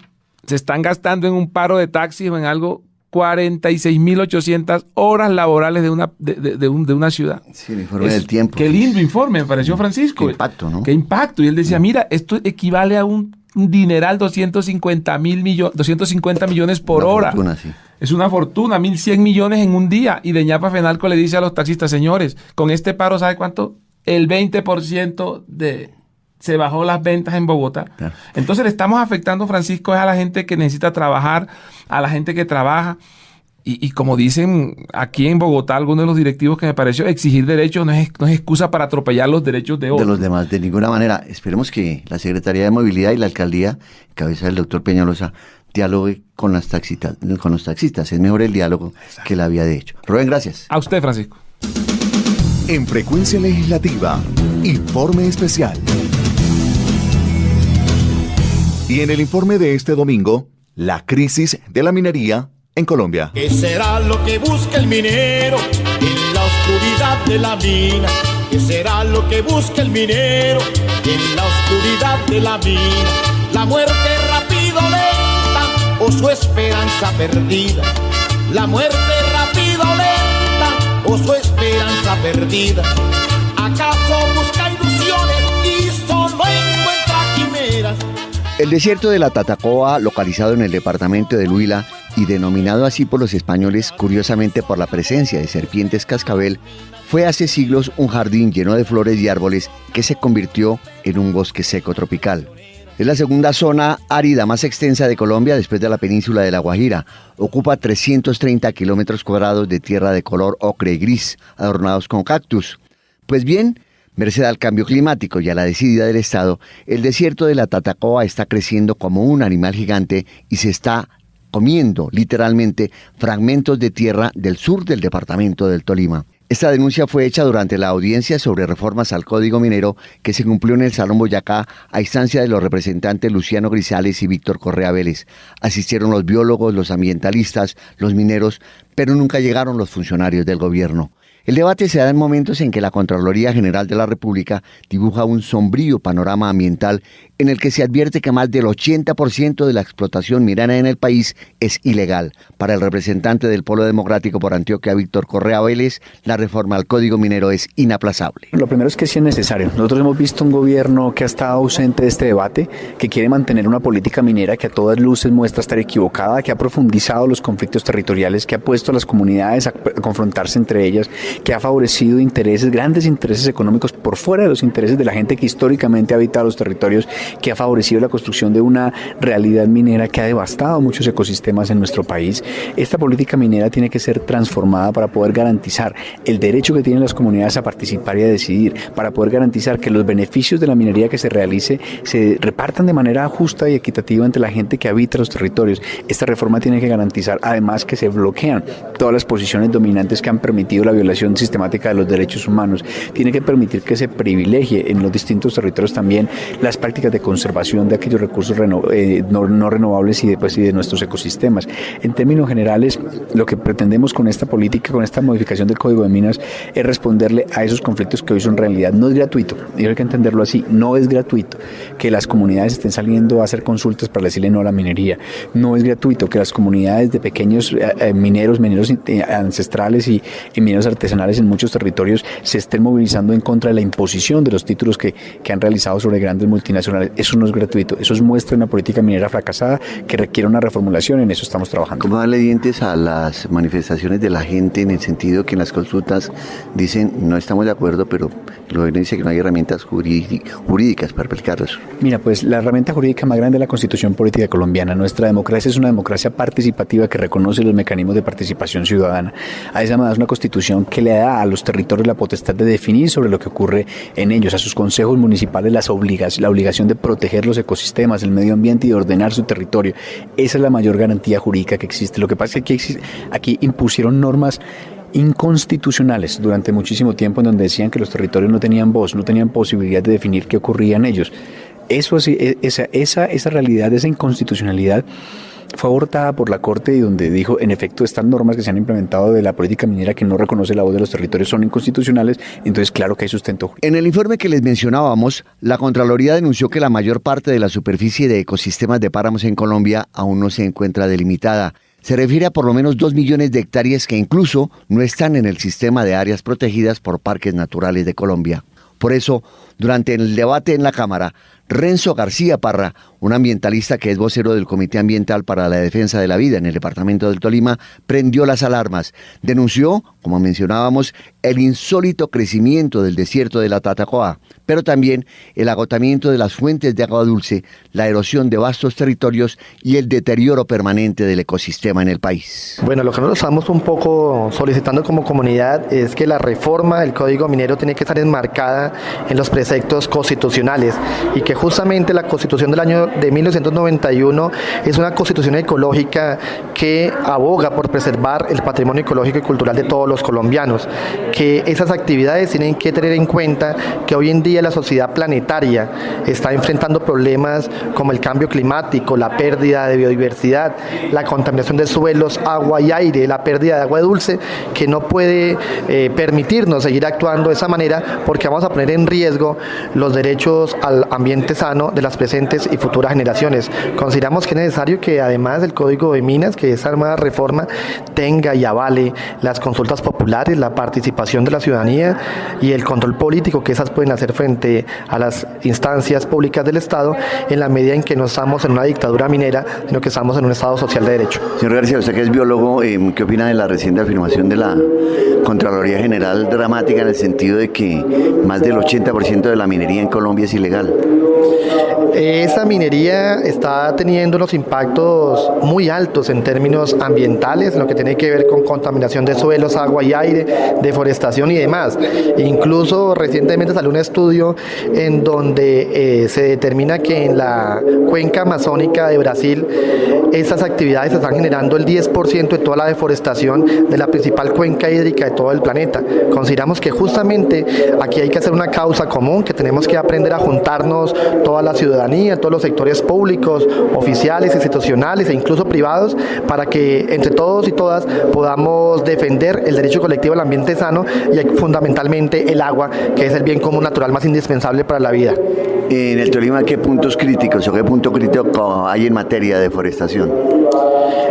[SPEAKER 26] se están gastando en un paro de taxis o en algo 46.800 horas laborales de una ciudad.
[SPEAKER 2] Sí, el informe del Tiempo.
[SPEAKER 26] Qué lindo informe, me pareció, Francisco.
[SPEAKER 2] Qué impacto, ¿no?
[SPEAKER 26] Qué impacto. Y él decía, mira, esto equivale a un dineral, 250 millones por hora.
[SPEAKER 2] Fortuna, sí.
[SPEAKER 26] Es una fortuna, 1.100 millones en un día. Y de Ñapa Fenalco le dice a los taxistas, señores, con este paro, ¿sabe cuánto? El 20% se bajó las ventas en Bogotá. Claro. Entonces le estamos afectando, Francisco, es a la gente que necesita trabajar, a la gente que trabaja. Y como dicen aquí en Bogotá algunos de los directivos, que me pareció, exigir derechos no es excusa para atropellar los derechos de otros.
[SPEAKER 2] De los demás, de ninguna manera. Esperemos que la Secretaría de Movilidad y la Alcaldía, en cabeza del doctor Peñalosa, dialogue con los taxistas. Es mejor el diálogo que la vía de hecho. Rubén, gracias.
[SPEAKER 26] A usted, Francisco.
[SPEAKER 3] En Frecuencia Legislativa, informe especial. Y en el informe de este domingo, la crisis de la minería en Colombia.
[SPEAKER 6] ¿Qué será lo que busca el minero en la oscuridad de la mina? ¿Qué será lo que busca el minero en la oscuridad de la mina? La muerte rápido lenta o su esperanza perdida. La muerte rápido lenta o su esperanza perdida. ¿Acaso busca ilusiones y solo encuentra quimeras?
[SPEAKER 2] El desierto de la Tatacoa, localizado en el departamento del Huila y denominado así por los españoles, curiosamente por la presencia de serpientes cascabel, fue hace siglos un jardín lleno de flores y árboles que se convirtió en un bosque seco tropical. Es la segunda zona árida más extensa de Colombia después de la península de La Guajira. Ocupa 330 kilómetros cuadrados de tierra de color ocre y gris, adornados con cactus. Pues bien, merced al cambio climático y a la decidida del Estado, el desierto de la Tatacoa está creciendo como un animal gigante y se está comiendo literalmente fragmentos de tierra del sur del departamento del Tolima. Esta denuncia fue hecha durante la audiencia sobre reformas al Código Minero que se cumplió en el Salón Boyacá a instancia de los representantes Luciano Grisales y Víctor Correa Vélez. Asistieron los biólogos, los ambientalistas, los mineros, pero nunca llegaron los funcionarios del gobierno. El debate se da en momentos en que la Contraloría General de la República dibuja un sombrío panorama ambiental en el que se advierte que más del 80% de la explotación minera en el país es ilegal. Para el representante del Polo Democrático por Antioquia, Víctor Correa Vélez, la reforma al Código Minero es inaplazable.
[SPEAKER 9] Lo primero es que sí es necesario. Nosotros hemos visto un gobierno que ha estado ausente de este debate, que quiere mantener una política minera que a todas luces muestra estar equivocada, que ha profundizado los conflictos territoriales, que ha puesto a las comunidades a confrontarse entre ellas, que ha favorecido grandes intereses económicos por fuera de los intereses de la gente que históricamente ha habitado los territorios, que ha favorecido la construcción de una realidad minera que ha devastado muchos ecosistemas en nuestro país. Esta política minera tiene que ser transformada para poder garantizar el derecho que tienen las comunidades a participar y a decidir, para poder garantizar que los beneficios de la minería que se realice se repartan de manera justa y equitativa entre la gente que habita los territorios. Esta reforma tiene que garantizar además que se bloquean todas las posiciones dominantes que han permitido la violación violación sistemática de los derechos humanos. Tiene que permitir que se privilegie en los distintos territorios también las prácticas de conservación de aquellos recursos no renovables y de nuestros ecosistemas. En términos generales, lo que pretendemos con esta política, con esta modificación del Código de Minas, es responderle a esos conflictos que hoy son realidad. No es gratuito, y hay que entenderlo así, no es gratuito que las comunidades estén saliendo a hacer consultas para decirle no a la minería. No es gratuito que las comunidades de pequeños mineros ancestrales y mineros artesanales en muchos territorios se estén movilizando en contra de la imposición de los títulos que han realizado sobre grandes multinacionales. Eso no es gratuito, eso es muestra de una política minera fracasada que requiere una reformulación. En eso estamos trabajando.
[SPEAKER 2] ¿Cómo darle dientes a las manifestaciones de la gente en el sentido que en las consultas dicen no estamos de acuerdo, pero el gobierno dice que no hay herramientas jurídicas para aplicar eso?
[SPEAKER 9] Mira, pues la herramienta jurídica más grande es la Constitución Política Colombiana. Nuestra democracia es una democracia participativa que reconoce los mecanismos de participación ciudadana. Además, es una Constitución que le da a los territorios la potestad de definir sobre lo que ocurre en ellos, a sus consejos municipales la obligación de proteger los ecosistemas, el medio ambiente y de ordenar su territorio. Esa es la mayor garantía jurídica que existe. Lo que pasa es que aquí impusieron normas inconstitucionales durante muchísimo tiempo en donde decían que los territorios no tenían voz, no tenían posibilidad de definir qué ocurría en ellos. Eso así, esa realidad, esa inconstitucionalidad fue abortada por la Corte, y donde dijo, en efecto, estas normas que se han implementado de la política minera que no reconoce la voz de los territorios son inconstitucionales. Entonces, claro que hay sustento.
[SPEAKER 2] En el informe que les mencionábamos, la Contraloría denunció que la mayor parte de la superficie de ecosistemas de páramos en Colombia aún no se encuentra delimitada. Se refiere a por lo menos 2 millones de hectáreas que incluso no están en el sistema de áreas protegidas por Parques Naturales de Colombia. Por eso, durante el debate en la Cámara, Renzo García Parra, un ambientalista que es vocero del Comité Ambiental para la Defensa de la Vida en el departamento del Tolima, prendió las alarmas. Denunció, como mencionábamos, el insólito crecimiento del desierto de la Tatacoa, pero también el agotamiento de las fuentes de agua dulce, la erosión de vastos territorios y el deterioro permanente del ecosistema en el país.
[SPEAKER 12] Bueno, lo que nosotros estamos un poco solicitando como comunidad es que la reforma del Código Minero tiene que estar enmarcada en los preceptos constitucionales, y que justamente la Constitución del año de 1991 es una constitución ecológica que aboga por preservar el patrimonio ecológico y cultural de todos los colombianos, que esas actividades tienen que tener en cuenta que hoy en día la sociedad planetaria está enfrentando problemas como el cambio climático, la pérdida de biodiversidad, la contaminación de suelos, agua y aire, la pérdida de agua dulce, que no puede permitirnos seguir actuando de esa manera, porque vamos a poner en riesgo los derechos al ambiente sano de las presentes y futuras generaciones. Consideramos que es necesario que, además del Código de Minas, que esa nueva reforma tenga y avale las consultas populares, la participación de la ciudadanía y el control político que esas pueden hacer frente a las instancias públicas del Estado, en la medida en que no estamos en una dictadura minera, sino que estamos en un Estado social de derecho.
[SPEAKER 2] Señor García, usted que es biólogo, ¿qué opina de la reciente afirmación de la Contraloría General, dramática en el sentido de que más del 80% de la minería en Colombia es ilegal?
[SPEAKER 12] Esa minería está teniendo unos impactos muy altos en términos ambientales, lo que tiene que ver con contaminación de suelos, agua y aire, deforestación y demás. Incluso recientemente salió un estudio en donde se determina que en la cuenca amazónica de Brasil esas actividades están generando el 10% de toda la deforestación de la principal cuenca hídrica de todo el planeta. Consideramos que justamente aquí hay que hacer una causa común, que tenemos que aprender a juntarnos toda la ciudadanía, todos los sectores públicos, oficiales, institucionales e incluso privados, para que entre todos y todas podamos defender el derecho colectivo al ambiente sano y fundamentalmente el agua, que es el bien común natural más indispensable para la vida.
[SPEAKER 2] En el Tolima, ¿qué puntos críticos o qué punto crítico hay en materia de deforestación?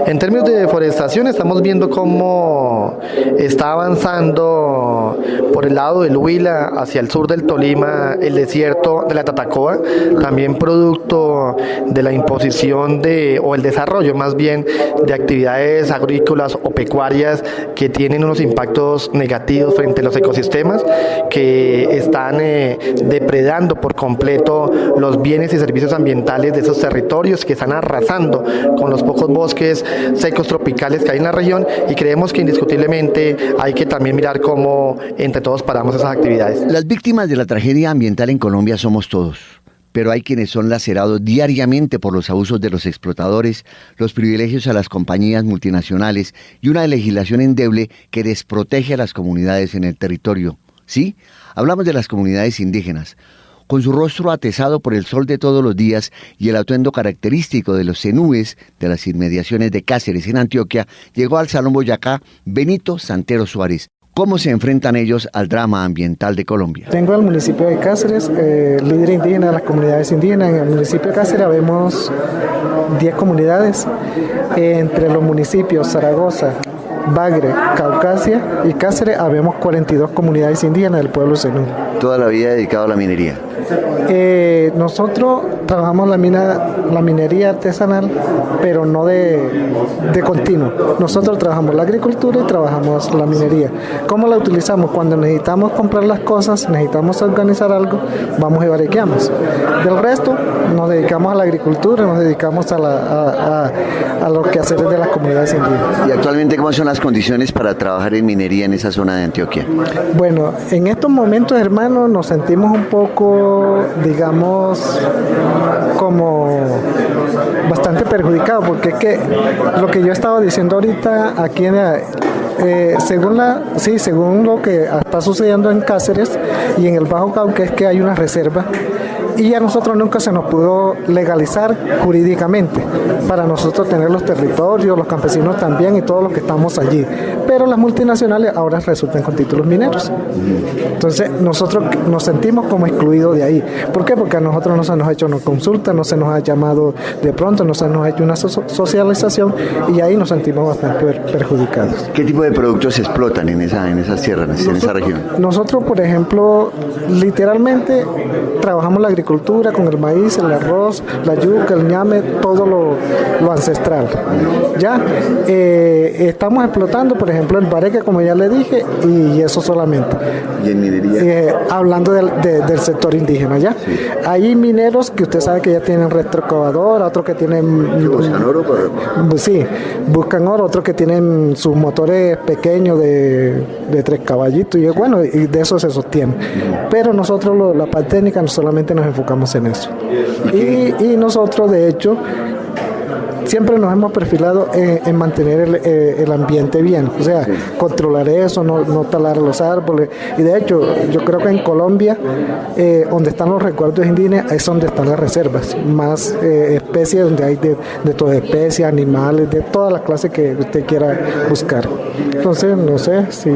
[SPEAKER 12] En términos de deforestación, estamos viendo cómo está avanzando por el lado del Huila hacia el sur del Tolima el desierto de la Tatacoa, también producto de la imposición o el desarrollo más bien de actividades agrícolas o pecuarias que tienen unos impactos negativos frente a los ecosistemas, que están depredando por completo los bienes y servicios ambientales de esos territorios, que están arrasando con los pocos bosques secos tropicales que hay en la región, y creemos que indiscutiblemente hay que también mirar cómo entre todos paramos esas actividades.
[SPEAKER 2] Las víctimas de la tragedia ambiental en Colombia somos todos, pero hay quienes son lacerados diariamente por los abusos de los explotadores, los privilegios a las compañías multinacionales y una legislación endeble que desprotege a las comunidades en el territorio. Sí, hablamos de las comunidades indígenas. Con su rostro atezado por el sol de todos los días y el atuendo característico de los cenúes de las inmediaciones de Cáceres en Antioquia, llegó al Salón Boyacá Benito Santero Suárez. ¿Cómo se enfrentan ellos al drama ambiental de Colombia?
[SPEAKER 13] Tengo al municipio de Cáceres, líder indígena de las comunidades indígenas. En el municipio de Cáceres vemos 10 comunidades, entre los municipios Zaragoza, Bagre, Caucasia y Cáceres habemos 42 comunidades indígenas del pueblo zenú.
[SPEAKER 2] ¿Toda la vida dedicado a la minería?
[SPEAKER 13] Nosotros trabajamos la minería artesanal, pero no de continuo. Nosotros trabajamos la agricultura y trabajamos la minería. ¿Cómo la utilizamos? Cuando necesitamos comprar las cosas, necesitamos organizar algo, vamos y barriqueamos. Del resto, nos dedicamos a la agricultura, nos dedicamos a los quehaceres de las comunidades indígenas.
[SPEAKER 2] ¿Y actualmente cómo son las condiciones para trabajar en minería en esa zona de Antioquia?
[SPEAKER 13] Bueno, en estos momentos, hermanos, nos sentimos un poco, digamos, como bastante perjudicados, porque es que lo que yo estaba diciendo ahorita aquí según lo que está sucediendo en Cáceres y en el Bajo Cauca, es que hay una reserva y a nosotros nunca se nos pudo legalizar jurídicamente para nosotros tener los territorios, los campesinos también y todos los que estamos allí. Pero las multinacionales ahora resultan con títulos mineros. Entonces nosotros nos sentimos como excluidos de ahí. ¿Por qué? Porque a nosotros no se nos ha hecho una consulta, no se nos ha llamado de pronto, no se nos ha hecho una socialización y ahí nos sentimos bastante perjudicados.
[SPEAKER 2] ¿Qué tipo de productos se explotan en esas tierras, en esa región?
[SPEAKER 13] Nosotros, por ejemplo, literalmente trabajamos la agricultura con el maíz, el arroz, la yuca, el ñame, todo lo ancestral. Ya estamos explotando, por ejemplo, el bareque, como ya le dije, y eso solamente.
[SPEAKER 2] ¿Y en minería?
[SPEAKER 13] Hablando del sector indígena, ¿ya? Sí. Hay mineros que usted sabe que ya tienen retroexcavadora, otros que tienen...
[SPEAKER 2] ¿Buscan oro?
[SPEAKER 13] Sí, buscan oro, otros que tienen sus motores pequeños de 3 caballitos, y bueno, y de eso se sostiene. Pero nosotros, la parte técnica, no solamente nos enfocamos en eso. Y nosotros, de hecho, siempre nos hemos perfilado en mantener el ambiente bien, o sea, controlar eso, no talar los árboles. Y de hecho, yo creo que en Colombia, donde están los recuerdos indígenas, es donde están las reservas, más especies, donde hay de todas especies, animales, de todas las clases que usted quiera buscar. Entonces, no sé si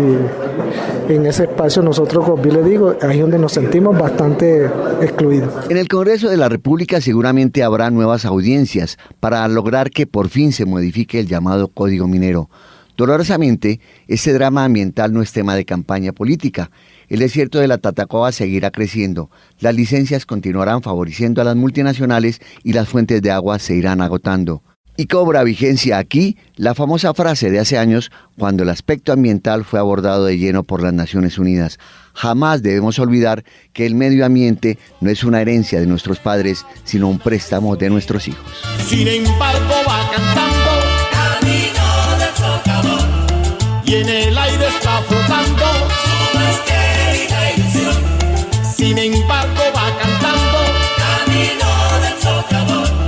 [SPEAKER 13] en ese espacio nosotros, como le digo, ahí es donde nos sentimos bastante excluidos.
[SPEAKER 2] En el Congreso de la República seguramente habrá nuevas audiencias para lograr que por fin se modifique el llamado Código Minero. Dolorosamente, este drama ambiental no es tema de campaña política. El desierto de la Tatacoa seguirá creciendo, las licencias continuarán favoreciendo a las multinacionales y las fuentes de agua se irán agotando. Y cobra vigencia aquí la famosa frase de hace años cuando el aspecto ambiental fue abordado de lleno por las Naciones Unidas. Jamás debemos olvidar que el medio ambiente no es una herencia de nuestros padres, sino un préstamo de nuestros hijos.
[SPEAKER 6] Sin embargo va cantando Camino del Socavón y en el aire está flotando su más querida ilusión. Sin embargo va cantando Camino del Socavón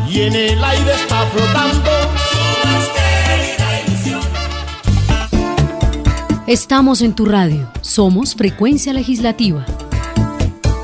[SPEAKER 6] y en el aire está flotando su más querida ilusión.
[SPEAKER 4] Estamos en tu radio. Somos Frecuencia Legislativa.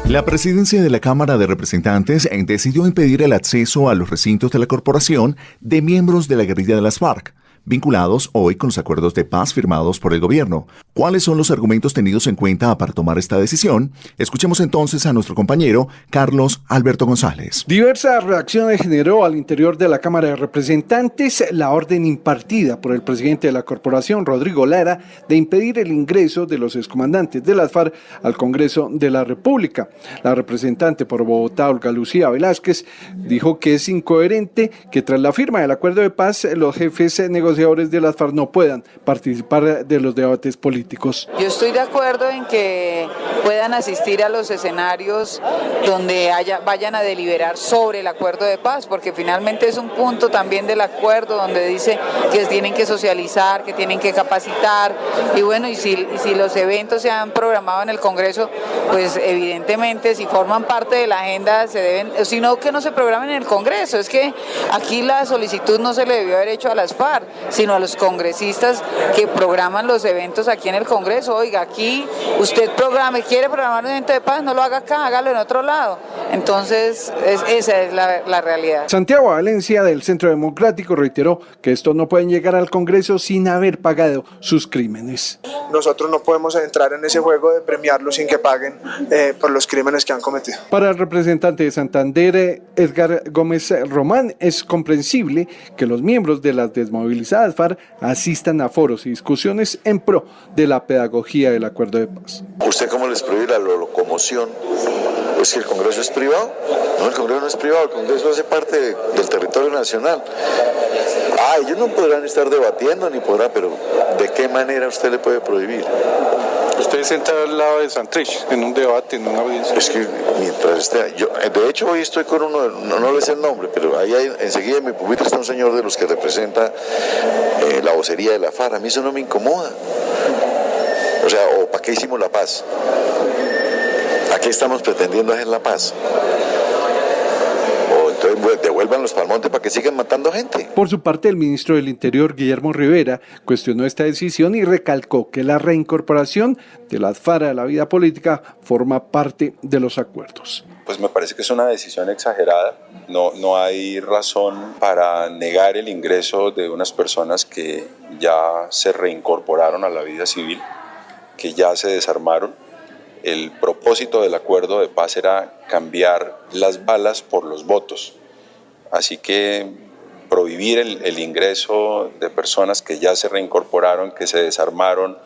[SPEAKER 3] La presidencia de la Cámara de Representantes decidió impedir el acceso a los recintos de la corporación de miembros de la guerrilla de las FARC, vinculados hoy con los acuerdos de paz firmados por el gobierno. ¿Cuáles son los argumentos tenidos en cuenta para tomar esta decisión? Escuchemos entonces a nuestro compañero Carlos Alberto González.
[SPEAKER 11] Diversas reacciones generó al interior de la Cámara de Representantes la orden impartida por el presidente de la corporación, Rodrigo Lara, de impedir el ingreso de los excomandantes de las FARC al Congreso de la República. La representante por Bogotá, Olga Lucía Velázquez, dijo que es incoherente que tras la firma del acuerdo de paz, los jefes negociadores negociadores de las FARC no puedan participar de los debates políticos.
[SPEAKER 10] Yo estoy de acuerdo en que puedan asistir a los escenarios donde vayan a deliberar sobre el acuerdo de paz, porque finalmente es un punto también del acuerdo donde dice que tienen que socializar, que tienen que capacitar, y bueno, y si los eventos se han programado en el Congreso, pues evidentemente si forman parte de la agenda se deben, sino que no se programen en el Congreso. Es que aquí la solicitud no se le debió haber hecho a las FARC, sino a los congresistas que programan los eventos aquí en el Congreso. Oiga, aquí usted quiere programar un evento de paz, no lo haga acá, hágalo en otro lado. Entonces, esa es la realidad.
[SPEAKER 11] Santiago Valencia, del Centro Democrático, reiteró que estos no pueden llegar al Congreso sin haber pagado sus crímenes.
[SPEAKER 14] Nosotros no podemos entrar en ese juego de premiarlos sin que paguen por los crímenes que han cometido.
[SPEAKER 11] Para el representante de Santander, Edgar Gómez Román, es comprensible que los miembros de las desmovilizadas FARC asistan a foros y discusiones en pro de la pedagogía del acuerdo de paz.
[SPEAKER 15] ¿Usted cómo les prohíbe la locomoción? ¿Es que el Congreso es privado? No, el Congreso no es privado, el Congreso hace parte del territorio nacional. Ellos no podrán estar debatiendo ni podrán, pero ¿de qué manera usted le puede prohibir?
[SPEAKER 17] Usted senta al lado de Santrich en un debate, en una audiencia.
[SPEAKER 15] Es que mientras esté, de hecho hoy estoy con uno, no le sé el nombre, pero ahí enseguida en mi pupitre está un señor de los que representa la vocería de la FARC. A mí eso no me incomoda. O sea, ¿para qué hicimos la paz? ¿A qué estamos pretendiendo hacer la paz? Entonces devuélvanlos para el monte para que sigan matando gente.
[SPEAKER 11] Por su parte, el ministro del Interior, Guillermo Rivera, cuestionó esta decisión y recalcó que la reincorporación de las FARC a la vida política forma parte de los acuerdos.
[SPEAKER 18] Pues me parece que es una decisión exagerada. No hay razón para negar el ingreso de unas personas que ya se reincorporaron a la vida civil, que ya se desarmaron. El propósito del acuerdo de paz era cambiar las balas por los votos. Así que prohibir el ingreso de personas que ya se reincorporaron, que se desarmaron,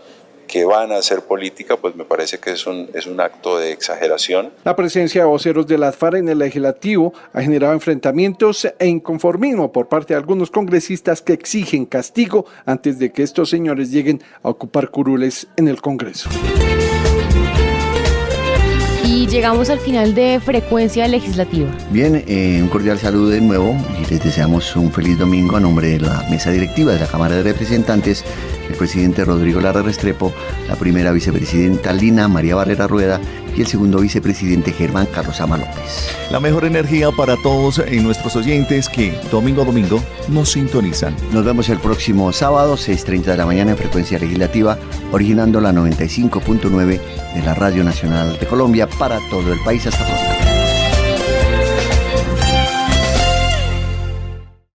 [SPEAKER 18] que van a hacer política, pues me parece que es un acto de exageración.
[SPEAKER 11] La presencia de voceros de las FARC en el legislativo ha generado enfrentamientos e inconformismo por parte de algunos congresistas que exigen castigo antes de que estos señores lleguen a ocupar curules en el Congreso.
[SPEAKER 1] Y llegamos al final de Frecuencia Legislativa.
[SPEAKER 2] Bien, un cordial saludo de nuevo y les deseamos un feliz domingo a nombre de la mesa directiva de la Cámara de Representantes, el presidente Rodrigo Lara Restrepo, la primera vicepresidenta Lina María Barrera Rueda y el segundo vicepresidente Germán Carlos Ama López.
[SPEAKER 3] La mejor energía para todos nuestros oyentes que domingo a domingo nos sintonizan.
[SPEAKER 2] Nos vemos el próximo sábado, 6:30 de la mañana en Frecuencia Legislativa, originando la 95.9 de la Radio Nacional de Colombia para todo el país. Hasta pronto.